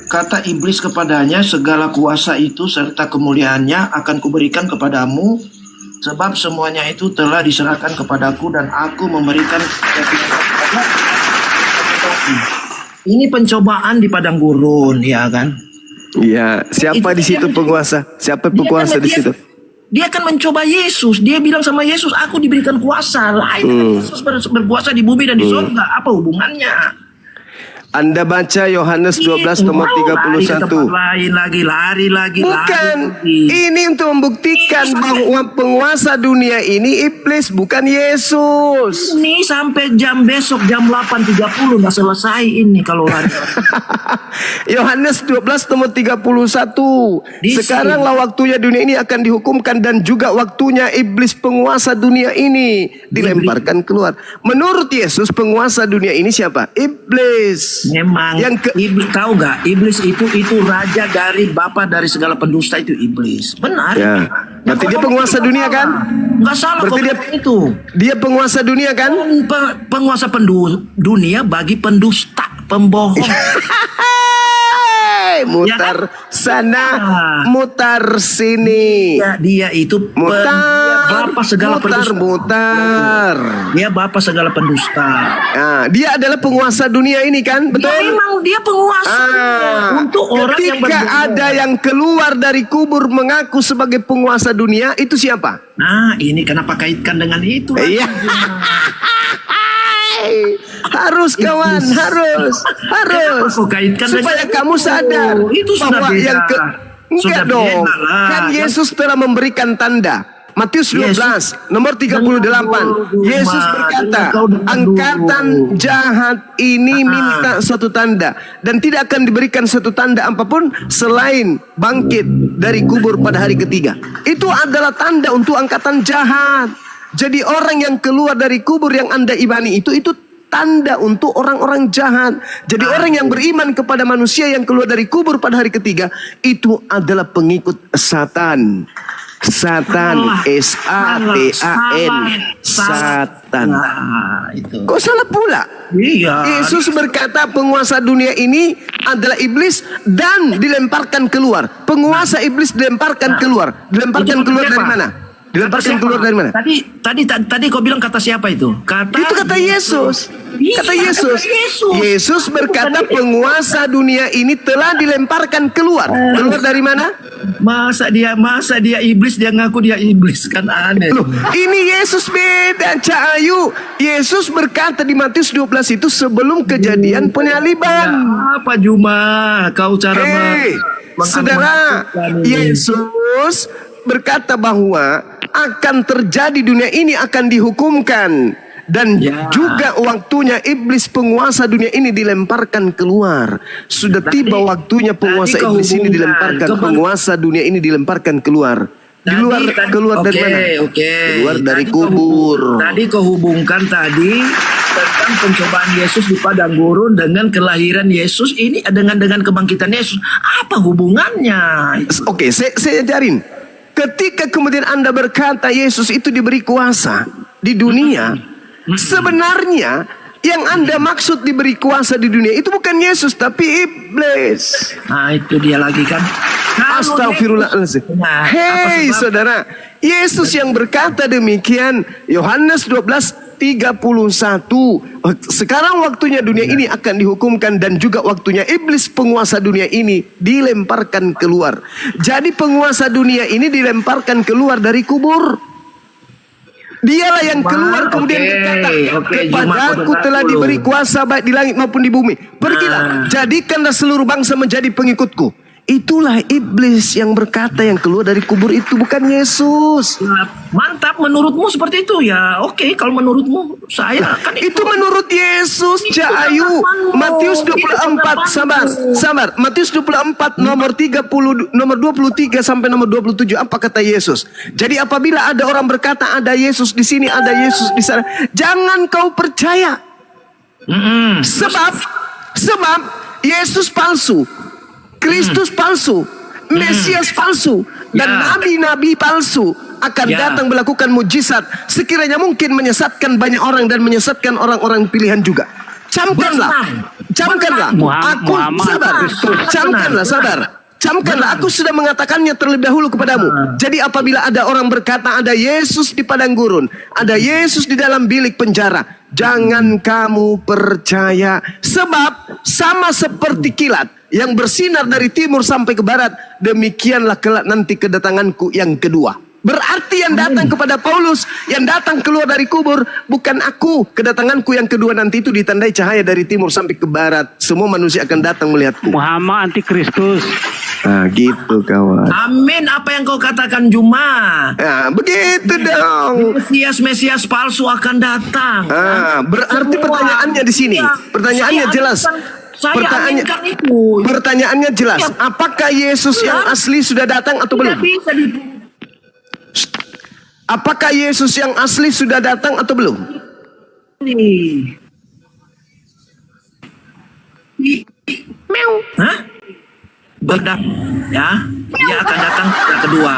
kata iblis kepadanya, segala kuasa itu serta kemuliaannya akan kuberikan kepadamu, sebab semuanya itu telah diserahkan kepadaku dan aku memberikan ini pencobaan di padang gurun, ya kan? Iya, siapa di situ penguasa? Siapa penguasa di situ? Dia akan mencoba Yesus. Dia bilang sama Yesus, aku diberikan kuasa. Lah, itu Yesus berkuasa di bumi dan di surga. Apa hubungannya? Anda baca Yohanes 12 nomor Lari ke 31. tempat lain lagi. Bukan, lari. ini untuk membuktikan bahwa penguasa dunia ini iblis, bukan Yesus. Ini sampai besok jam 8.30 nggak selesai ini kalau lari. Yohanes 12 nomor 31. Di Sekaranglah waktunya dunia ini akan dihukumkan dan juga waktunya iblis penguasa dunia ini dilemparkan keluar. Menurut Yesus penguasa dunia ini siapa? Iblis. Memang iblis, tahu gak? Iblis itu raja dari bapa dari segala pendusta, itu iblis. Benar. Ya. Berarti dia penguasa dunia kan? Nggak salah. Berarti dia itu. Dia penguasa dunia kan? Penguasa dunia bagi pendusta, pembohong. Mutar sana, Ah. mutar sini. Dia itu Mutar, bapa segala pendusta. mutar. Dia bapa segala pendusta. Nah, dia adalah penguasa dunia ini kan, betul? Ya, memang dia penguasa untuk orang yang ketika berbohong. ada yang keluar dari kubur mengaku sebagai penguasa dunia, itu siapa? Nah, ini kenapa kaitkan dengan itu? Iya. Harus kawan, harus. Kenapa kau kaitkan Supaya dengan kamu itu? sadar Itu sudah bahwa beda. yang enggak Sudah dong. beda lah. Kan Yesus telah memberikan tanda. Matius 12 nomor 38. Yesus berkata, angkatan jahat ini minta suatu tanda dan tidak akan diberikan suatu tanda apapun selain bangkit dari kubur pada hari ketiga. Itu adalah tanda untuk angkatan jahat. Jadi orang yang keluar dari kubur yang Anda imani itu tanda untuk orang-orang jahat. Jadi orang yang beriman kepada manusia yang keluar dari kubur pada hari ketiga itu adalah pengikut Satan. Satan, S-A-T-A-N, Satan. Nah, itu. Kok salah pula? Iya. Yesus berkata penguasa dunia ini adalah iblis dan dilemparkan keluar. Penguasa iblis dilemparkan keluar. Dilemparkan keluar dari mana? Dilemparkan keluar dari mana? Tadi kau bilang kata siapa itu? Itu kata Yesus. Iya, Kata Yesus. kata Yesus. Yesus berkata penguasa dunia ini telah dilemparkan keluar. Keluar dari mana? Masa dia iblis, dia ngaku dia iblis, kan aneh. Loh, ini Yesus beda, Cak Ayu. Yesus berkata di Matius 12 itu sebelum kejadian penyaliban. Apa Juma? Kau cara Saudara, Yesus berkata bahwa akan terjadi dunia ini akan dihukumkan dan juga waktunya iblis penguasa dunia ini dilemparkan keluar. Sudah tiba waktunya penguasa iblis ini dilemparkan, penguasa dunia ini dilemparkan keluar. Keluar dari mana? Keluar dari kubur. Tadi kau hubungkan tentang pencobaan Yesus di padang gurun dengan kelahiran Yesus ini dengan kebangkitan Yesus. Apa hubungannya? Oke, saya ajarin. Ketika kemudian Anda berkata Yesus itu diberi kuasa di dunia, sebenarnya yang Anda maksud diberi kuasa di dunia itu bukan Yesus tapi iblis. Nah, itu dia lagi kan. Astagfirullahaladzim. Hei saudara, Yesus yang berkata demikian, Yohanes 12:31. Sekarang waktunya dunia ini akan dihukumkan dan juga waktunya iblis penguasa dunia ini dilemparkan keluar. Jadi penguasa dunia ini dilemparkan keluar dari kubur. Dialah yang keluar kemudian berkata, kepadaku telah diberi kuasa baik di langit maupun di bumi. Pergilah, jadikanlah seluruh bangsa menjadi pengikutku. Itulah iblis yang berkata yang keluar dari kubur itu bukan Yesus. Nah, mantap, menurutmu seperti itu ya. Oke, kalau menurutmu saya kan Itu menurut Yesus, Cahayu. Matius 24, sabar. Matius 24 nomor 23 sampai nomor 27. Apa kata Yesus? Jadi apabila ada orang berkata ada Yesus di sini, ada Yesus di sana, jangan kau percaya. Sebab Yesus palsu, Kristus palsu, Mesias palsu, dan Ya. nabi-nabi palsu akan Ya. datang melakukan mujizat sekiranya mungkin menyesatkan banyak orang dan menyesatkan orang-orang pilihan juga. Camkanlah. Aku Camkanlah, aku sudah mengatakannya terlebih dahulu kepadamu. Jadi apabila ada orang berkata ada Yesus di padang gurun, ada Yesus di dalam bilik penjara, jangan kamu percaya. Sebab sama seperti kilat yang bersinar dari timur sampai ke barat, demikianlah kelak nanti kedatanganku yang kedua. Berarti yang datang kepada Paulus, yang datang keluar dari kubur, bukan aku. Kedatanganku yang kedua nanti itu ditandai cahaya dari timur sampai ke barat. Semua manusia akan datang melihatku. Muhammad antikristus. Nah gitu kawan. Amin, apa yang kau katakan Juma. Nah begitu dong. Mesias palsu akan datang. Berarti Semua. pertanyaannya di sini. Ya, Pertanyaannya saya jelas. aminkan itu. Pertanyaannya jelas. Apakah Yesus yang asli sudah datang atau belum? Tidak bisa Apakah Yesus yang asli sudah datang atau belum? Hah? Berdak, ya. Dia akan datang yang kedua.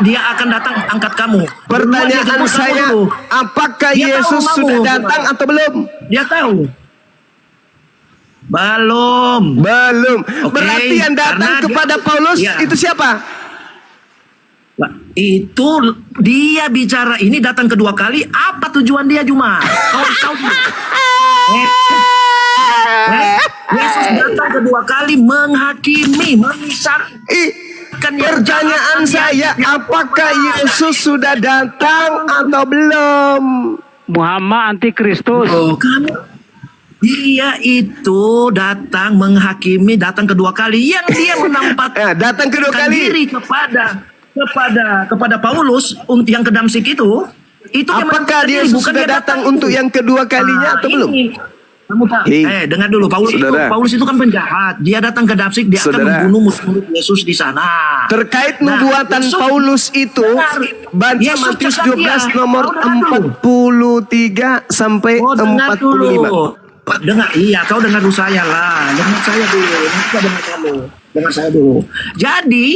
Dia akan datang angkat kamu. Pertanyaan Dia jemput kamu saya, dulu. apakah Dia tahu Yesus kamu. sudah datang atau belum? Dia tahu. Belum. Belum. Oke, Berarti yang datang karena dia- kepada Paulus Ya. itu siapa? Lah, itu dia bicara ini datang kedua kali. Apa tujuan dia Juma? Kau tahu? Yesus datang kedua kali menghakimi, memisahkan. Pertanyaan saya, apakah Yesus sudah datang atau belum? Muhammad antikristus. Oh, kamu. Dia itu datang menghakimi, datang kedua kali. Yang dia menampakkan Datang kedua kali. diri kepada Paulus untuk yang ke Damsik itu dia Apakah menampakkan diri, Yesus bukan sudah dia datang untuk yang kedua kalinya atau belum? Kamu tahu? Hei, Dengar dulu, saudara. Paulus itu kan penjahat. Dia datang ke Damsik, dia akan Saudara. membunuh murid Yesus di sana. Terkait Nah, nubuatan Yesus- Paulus itu, baca Yesus Matius cakap 12 dia. nomor Kau dengar dulu. 43 sampai Oh, dengar 45. dulu. Dengar, iya, kau dengar dulu saya lah. Dengar saya dulu. Nanti kau dengar kamu. Dengar saya dulu. Jadi,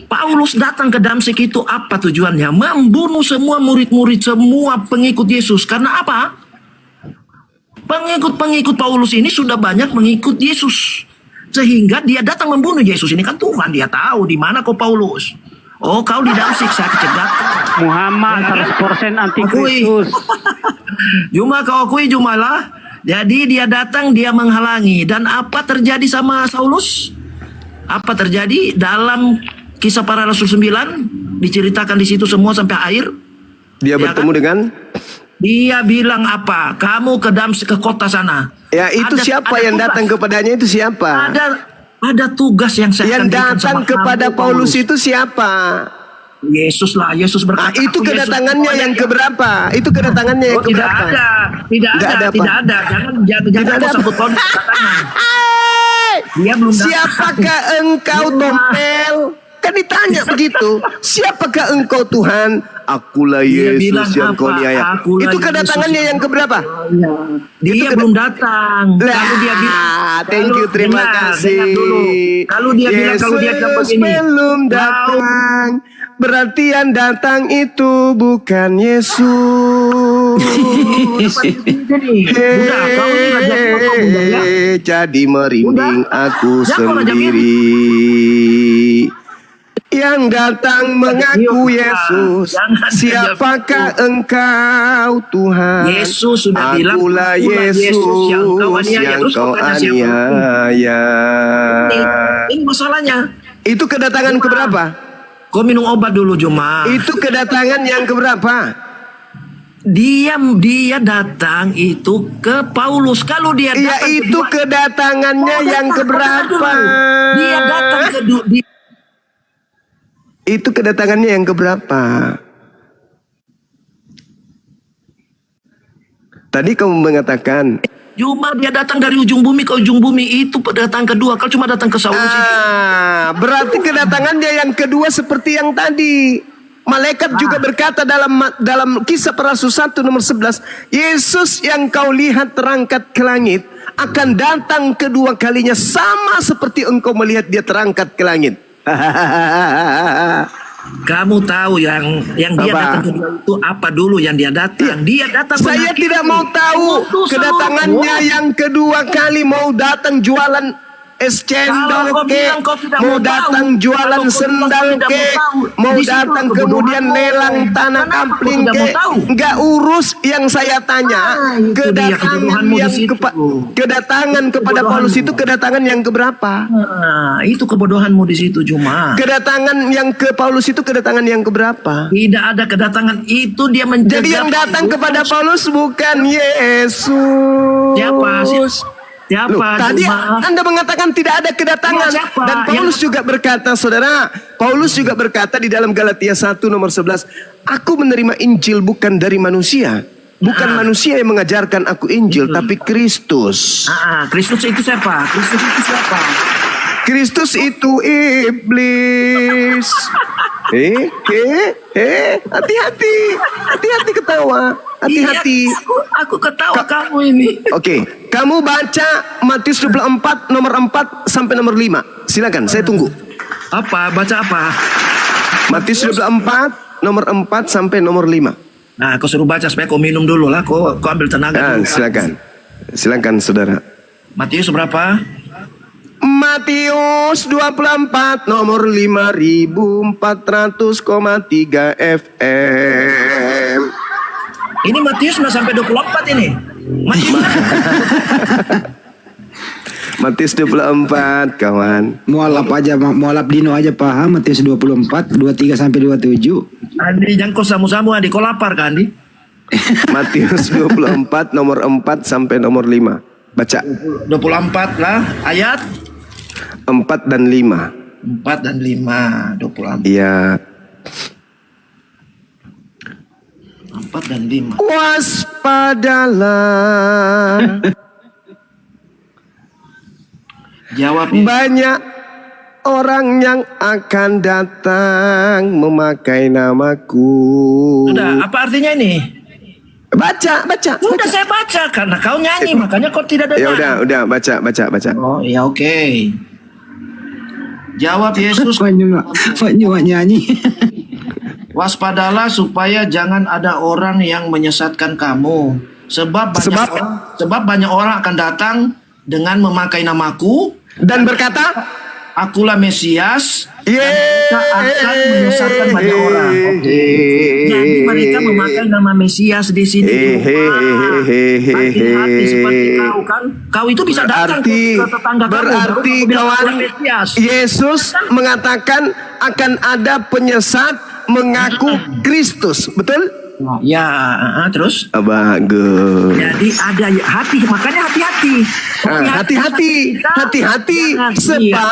Paulus datang ke Damsik itu apa tujuannya? Membunuh semua murid-murid, semua pengikut Yesus. Karena apa? Pengikut-pengikut Paulus ini sudah banyak mengikut Yesus. Sehingga dia datang membunuh Yesus. Ini kan Tuhan, dia tahu di mana kau Paulus. Oh, kau di Damsik, saya cegat. Muhammad 100% antikristus. Juma kau akui Jumalah. Jadi dia datang, dia menghalangi. Dan apa terjadi sama Saulus? Apa terjadi dalam Kisah Para Rasul 9? Diceritakan di situ semua sampai akhir. Dia Ya bertemu kan? dengan Dia bilang apa? Kamu ke Damsik, ke kota sana. ya itu siapa yang tugas. datang kepadanya itu siapa? Ada tugas yang saya Yang akan berikan datang sama kepada kamu, Paulus itu siapa? Yesus lah. Yesus Nah, berkata. itu "Aku Yesus." kedatangannya yang keberapa? Itu kedatangannya yang Oh, tidak keberapa? ada. Tidak Tidak ada. ada apa? Tidak ada. Jangan ada kau sebut Paulus kedatangan. Dia belum datang. Siapakah engkau tompel? Kan ditanya begitu. Siapakah engkau Tuhan? Akulah Dia Yesus bilang yang kau apa? niaya. Akulah Itu Yesus kedatangannya yang keberapa? Dia belum datang. Kalau dia bilang, Thank you, terima kasih. dengar dulu. Kalau dia bilang kalau dia Yesus dapat ini, belum datang. Berarti yang datang itu bukan Yesus. Udah, kau ini raja apa, Bunda, ya? Jadi merinding aku Jangan, Raja sendiri. Yang datang mengaku Yuk, Yesus. jangan, Siapakah engkau Tuhan? Yesus sudah bilang, Akulah Yesus yang kau aniaya. yang Terus kau kau tanya siapa? aniaya. Ini masalahnya. Itu kedatangan keberapa? Kau minum obat dulu, Juma. Itu kedatangan yang keberapa? Dia datang itu ke Paulus. Kalau dia Ya datang itu kedatangannya yang keberapa? Dia datang Itu kedatangannya yang keberapa? Tadi kamu mengatakan cuma dia datang dari ujung bumi ke ujung bumi, itu datang kedua. Kalau cuma datang ke Saulus itu. berarti kedatangannya yang kedua seperti yang tadi. Malaikat juga berkata dalam Kisah para Rasul 1 nomor 11, Yesus yang kau lihat terangkat ke langit akan datang kedua kalinya sama seperti engkau melihat dia terangkat ke langit. Kamu tahu yang dia Apa? datang kedua itu apa dulu yang dia datang? Dia datang Saya menghakimi. tidak mau tahu Untuk kedatangannya seluruh. yang kedua kali mau datang jualan es cendol Kalau kau ke, bilang kau tidak mau mau datang tahu, jualan kalau kau bilang sendal kau tidak ke, mau tahu, mau di situ datang kebodohanmu. kemudian lelang tanah Kenapa kau kampling tidak ke, mau tahu? nggak urus yang saya tanya. Itu dia Kedatangan kebodohanmu di yang situ. kedatangan kepada Paulus itu kedatangan yang keberapa? Nah, itu kebodohanmu di situ cuma. Kedatangan yang ke Paulus itu kedatangan yang keberapa? Tidak ada kedatangan itu, dia menjaga. Jadi yang datang kepada Paulus bukan Yesus. Siapa? Loh, tadi Cuma. Anda mengatakan tidak ada kedatangan. Ya, siapa? Dan Paulus juga berkata, saudara, Paulus juga berkata di dalam Galatia 1 nomor 11, aku menerima Injil bukan dari manusia. Bukan manusia yang mengajarkan aku Injil, tapi Kristus. Kristus itu siapa? Kristus itu siapa? Kristus itu iblis. Hati-hati. Hati-hati ketawa. Hati-hati. Iya, aku ketawa kamu ini. Oke, kamu baca Matius 24 nomor 4 sampai nomor 5. Silakan, saya tunggu. Apa? Baca apa? Matius 24 nomor 4 sampai nomor 5. Nah, kau suruh baca supaya kau minum dulu lah. Kau ambil tenaga dulu. Silakan. Silakan saudara. Matius berapa? Matius 24 nomor 5400,3 FM. Ini Matius nggak sampai 24 ini. Matius. Matius 24 kawan. Mualaf aja, mualaf Dino aja paham. Matius 24, 23 sampai 27. Andi jangkau samu-samu Andi. Kau lapar kan Andi? Matius 24 nomor 4 sampai nomor 5. Baca 24 lah. Ayat 4 dan 5. 4 dan 5. 24. Iya. 4 dan 5. Waspadalah. Jawab. Banyak orang yang akan datang memakai namaku. Sudah, apa artinya ini? Baca. Sudah saya baca karena kau nyanyi makanya kau tidak Ya dengar. udah, baca. Oh, ya oke. Jawab Yesus, Pak Nyuak nyanyi. waspadalah supaya jangan ada orang yang menyesatkan kamu. Sebab banyak orang akan datang dengan memakai namaku Dan berkata, akulah Mesias. Yeay. Dan mereka akan menyesatkan banyak orang. Oke. Jadi mereka memakai nama Mesias di sini. Hati-hati seperti kau kan. Kau itu bisa datang ke tetangga kamu. Berarti baru kau bilang kawan, akulah Mesias. Yesus mengatakan akan ada penyesat mengaku Kristus. Betul? Ya, terus? Bagus. Jadi ada hati, makanya hati-hati. Hati-hati sebab Iya.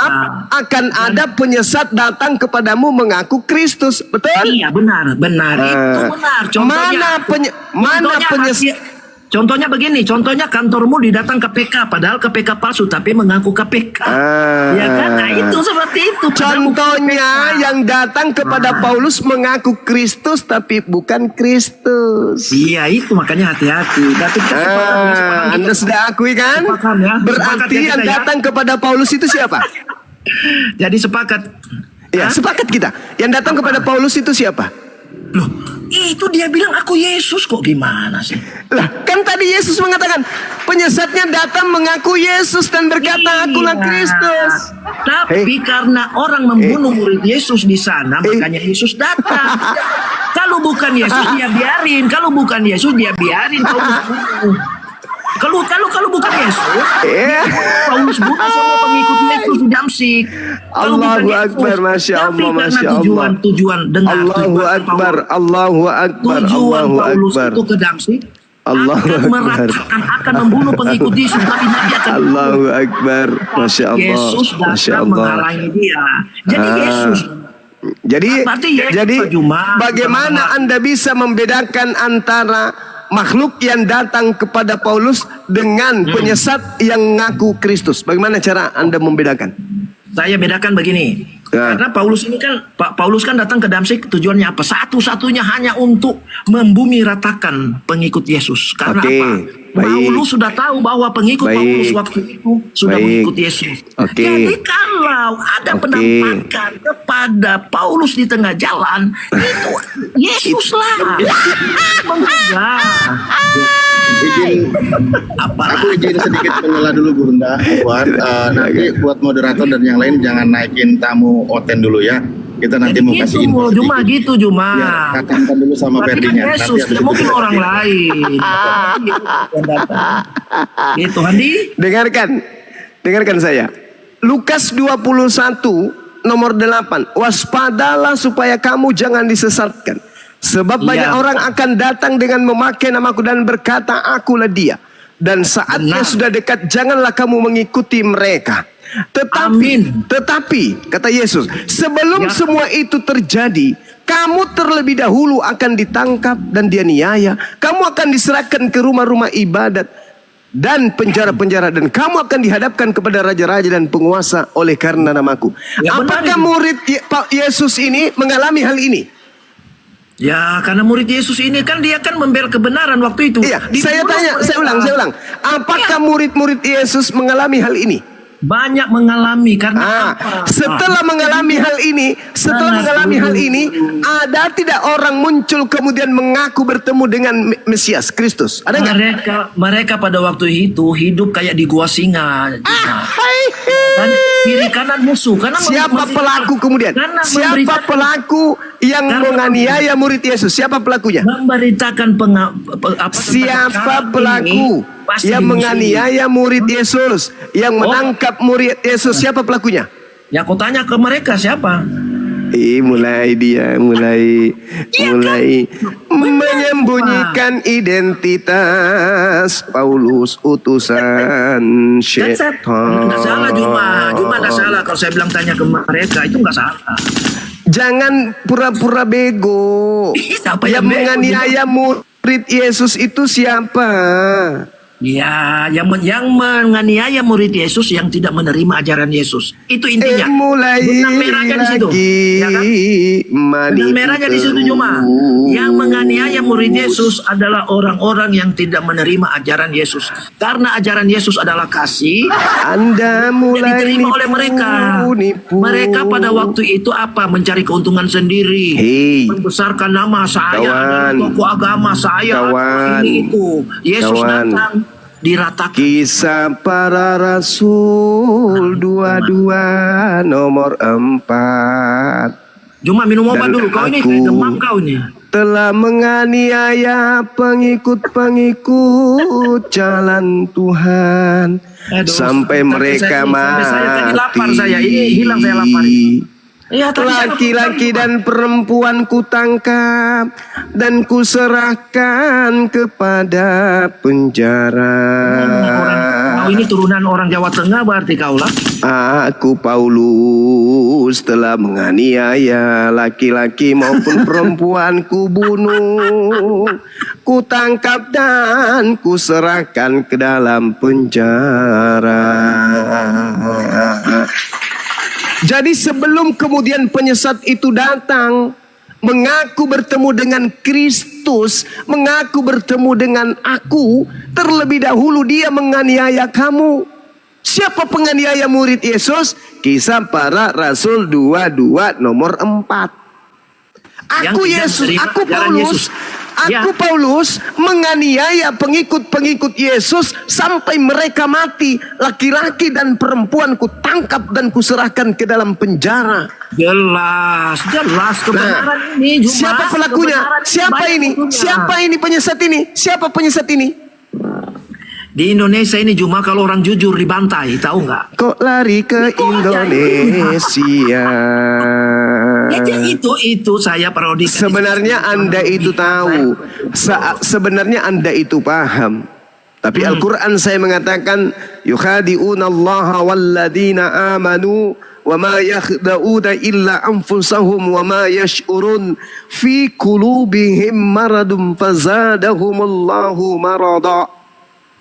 akan ada penyesat datang kepadamu mengaku Kristus. Betul? Iya, benar. Itu benar. Mana penyesat? Contohnya begini, contohnya kantormu didatang KPK, padahal KPK palsu tapi mengaku KPK. Ya kan? Nah itu seperti itu. Contohnya yang datang kepada Paulus mengaku Kristus tapi bukan Kristus. Iya itu makanya hati-hati. Berarti kita sepakat, Anda sudah akui kan? Sepakat ya. Berarti Sepakat ya yang kita ya. datang kepada Paulus itu siapa? Jadi sepakat. Ya, sepakat kita. Yang datang kepada Paulus itu siapa? Loh, itu dia bilang aku Yesus kok gimana sih? Lah, kan tadi Yesus mengatakan penyesatnya datang mengaku Yesus dan berkata akulah Kristus. Tapi karena orang membunuh murid Yesus di sana, makanya Yesus datang. Kalau bukan Yesus dia biarin, kalau bukan Yesus dia biarin kau membunuh. Kalau bukan Yesus, Ya. Paulus bunuh semua pengikut Yesus di Damsik. Kalau bukan Allahu Yesus, Akbar, Masya tapi Allah, karena Masya Allah. tujuan dengar Allahu tujuan Akbar, Paulus- Allahu Akbar, tujuan Allahu Paulus Akbar. itu ke Damsik Allahu akan Akbar. meratakan, akan membunuh pengikut Yesus. Nabi-nabi akan Allahu Akbar, Masya Allah, Yesus Masya datang Allah. menghalangi dia. Jadi Yesus. Berarti Yesus Jadi cuma- bagaimana Anda bisa membedakan antara makhluk yang datang kepada Paulus dengan penyesat yang ngaku Kristus? Bagaimana cara Anda membedakan? Saya bedakan begini. Ya. Karena Paulus ini kan, Pak Paulus kan datang ke Damsik tujuannya apa? Satu-satunya hanya untuk membumi ratakan pengikut Yesus. Karena Oke, apa? baik. Paulus sudah tahu bahwa pengikut Baik. Paulus waktu itu sudah Baik. mengikut Yesus. Oke. Jadi kalau ada Oke. penampakan kepada Paulus di tengah jalan, itu Yesus lah. Enggak. Izin, aku izin sedikit menyela dulu Bunda. Nanti buat moderator dan yang lain jangan naikin tamu Oten dulu ya. Kita nanti mau kasih info Cuma sedikit. gitu Cuma. Ya, katakan dulu sama Berarti kan Ferdinya. Yesus, Nanti tidak mungkin orang lain. Itu Handi. Dengarkan saya. Lukas 21 nomor 8. Waspadalah supaya kamu jangan disesatkan. Sebab banyak Iya. orang akan datang dengan memakai namaku dan berkata, akulah dia. Dan saatnya Benar. sudah dekat, janganlah kamu mengikuti mereka. Amin. Tetapi, kata Yesus, sebelum Ya. semua itu terjadi, kamu terlebih dahulu akan ditangkap dan dianiaya. Kamu akan diserahkan ke rumah-rumah ibadat dan penjara-penjara, dan kamu akan dihadapkan kepada raja-raja dan penguasa oleh karena namaku. Ya, benar Apakah itu. murid Pak Yesus ini mengalami hal ini? Ya, karena murid Yesus ini kan dia kan membela kebenaran waktu itu. Iya, saya Dibunuh tanya, mereka. saya ulang. Apakah murid-murid Yesus mengalami hal ini? Banyak mengalami karena apa? Setelah mengalami hal ini, ada tidak orang muncul kemudian mengaku bertemu dengan Mesias Kristus? Ada nggak? Mereka pada waktu itu hidup kayak di gua singa. Dan kiri kanan musuh. Karena Siapa pelaku kemudian? Karena Siapa memberitakan- pelaku yang Karena- menganiaya murid Yesus? Siapa pelakunya? memberitakan tentang Siapa perkara pelaku ini, pasti yang dimusuhi. menganiaya murid Yesus? Yang menangkap murid Yesus? Siapa pelakunya? Ya, aku tanya ke mereka siapa? Mulai menyembunyikan identitas Paulus utusan Nggak salah Juma nggak salah kalau saya bilang tanya ke mereka itu nggak salah. Jangan pura-pura bego. Siapa Yang yang bego? menganiaya murid Yesus itu siapa? Ya, yang menganiaya murid Yesus yang tidak menerima ajaran Yesus. Itu intinya. Mulai Benang merahnya di situ. lagi Ya kan? mani Benang merahnya di situ Juma. Yang menganiaya murid Yesus adalah orang-orang yang tidak menerima ajaran Yesus. Karena ajaran Yesus adalah kasih, Anda tidak mulai diterima oleh mereka. nipu. Mereka pada waktu itu apa? Mencari keuntungan sendiri. Hei, Membesarkan nama saya, Kawan. tokoh agama saya, Kawan. ini itu. Yesus Kawan. datang diratakan. Kisah para Rasul 22 nomor 4. Cuma minum obat Dan dulu. Kau ini aku- kayak demam kau ini. Telah menganiaya pengikut-pengikut jalan Tuhan. Aduh, Sampai mereka sampai saya tadi lapar mati. saya. Ini hilang saya lapar. Iya, tadi saya Laki-laki dan perempuan kutangkap dan kuserahkan kepada penjara. Kau ini turunan orang Jawa Tengah berarti kau lah. Aku Paulus telah menganiaya laki-laki maupun perempuan kubunuh, kutangkap dan kuserahkan ke dalam penjara. Jadi sebelum kemudian penyesat itu datang, mengaku bertemu dengan Kristus, mengaku bertemu dengan aku, terlebih dahulu dia menganiaya kamu. Siapa penganiaya murid Yesus? Kisah para Rasul 22 nomor 4. Aku Yang tidak Yesus, menerima aku ajaran Paulus, Yesus. aku Ya. Paulus menganiaya pengikut-pengikut Yesus sampai mereka mati. Laki-laki dan perempuan kutangkap dan kuserahkan ke dalam penjara. Jelas kebenaran ini Juma. Siapa pelakunya? Kebenaran Siapa banyak ini? ujungnya. Siapa ini penyesat ini? Siapa penyesat ini? Di Indonesia ini cuma kalau orang jujur dibantai, tahu nggak? Kok lari ke Indonesia? Ya itu saya parodi. Sebenarnya Anda itu tahu. Sebenarnya Anda itu paham. Tapi Al-Quran saya mengatakan yukhadi'una Allah walladina amanu wa ma yakhda'una illa anfusahum wa ma yash'urun fi qulubihim maradun fazadahumullahu marada.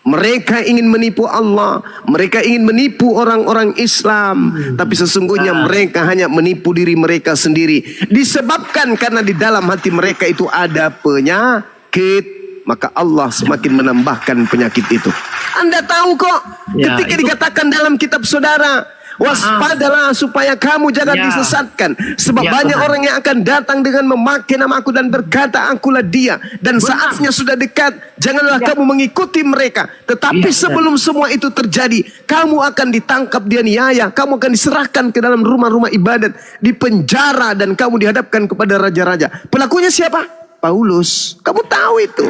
Mereka ingin menipu Allah, mereka ingin menipu orang-orang Islam, tapi sesungguhnya mereka hanya menipu diri mereka sendiri. Disebabkan karena di dalam hati mereka itu ada penyakit, maka Allah semakin menambahkan penyakit itu. Anda tahu kok, ketika dikatakan dalam kitab saudara, waspadalah supaya kamu jangan disesatkan, sebab banyak orang yang akan datang dengan memakai nama aku dan berkata akulah dia, dan saatnya sudah dekat, janganlah kamu mengikuti mereka. Tetapi sebelum semua itu terjadi, kamu akan ditangkap dianiaya, kamu akan diserahkan ke dalam rumah-rumah ibadat, dipenjara, dan kamu dihadapkan kepada raja-raja. Pelakunya siapa? Paulus. Kamu tahu itu.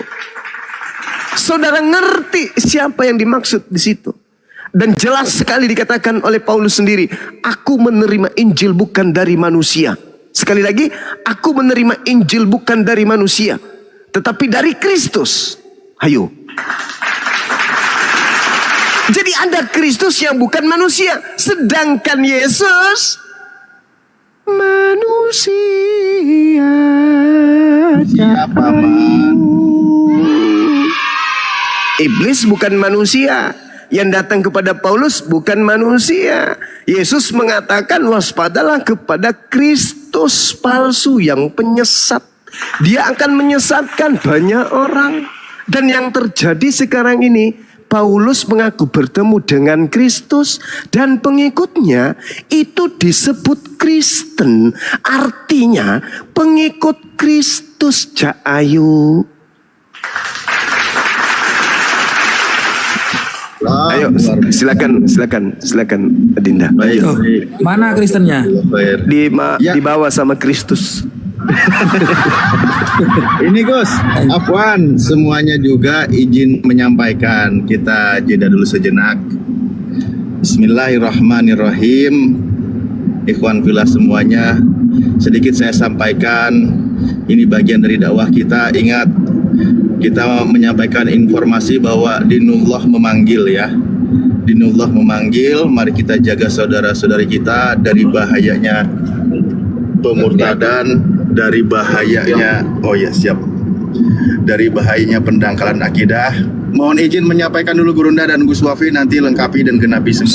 Saudara ngerti siapa yang dimaksud di situ. Dan jelas sekali dikatakan oleh Paulus sendiri, aku menerima Injil bukan dari manusia. Sekali lagi, aku menerima Injil bukan dari manusia, tetapi dari Kristus. Ayo. Jadi ada Kristus yang bukan manusia, sedangkan Yesus manusia. Siapa, Iblis bukan manusia. Yang datang kepada Paulus bukan manusia. Yesus mengatakan waspadalah kepada Kristus palsu yang penyesat. Dia akan menyesatkan banyak orang. Dan yang terjadi sekarang ini, Paulus mengaku bertemu dengan Kristus dan pengikutnya itu disebut Kristen. Artinya pengikut Kristus. Ayo. Ayo, silakan Dinda. Baik. Mana Kristennya? Di bawah sama Kristus. Ini Gus, Afwan, semuanya juga izin menyampaikan. Kita jeda dulu sejenak. Bismillahirrahmanirrahim. Ikhwan fillah semuanya, sedikit saya sampaikan. Ini bagian dari dakwah kita. Ingat, kita menyampaikan informasi bahwa dinullah memanggil ya. Dinullah memanggil, mari kita jaga saudara-saudari kita dari bahayanya pemurtadan, dari bahayanya dari bahayanya pendangkalan akidah. Mohon izin menyampaikan dulu Gurunda dan Gus Wafi, nanti lengkapi dan genapi semua.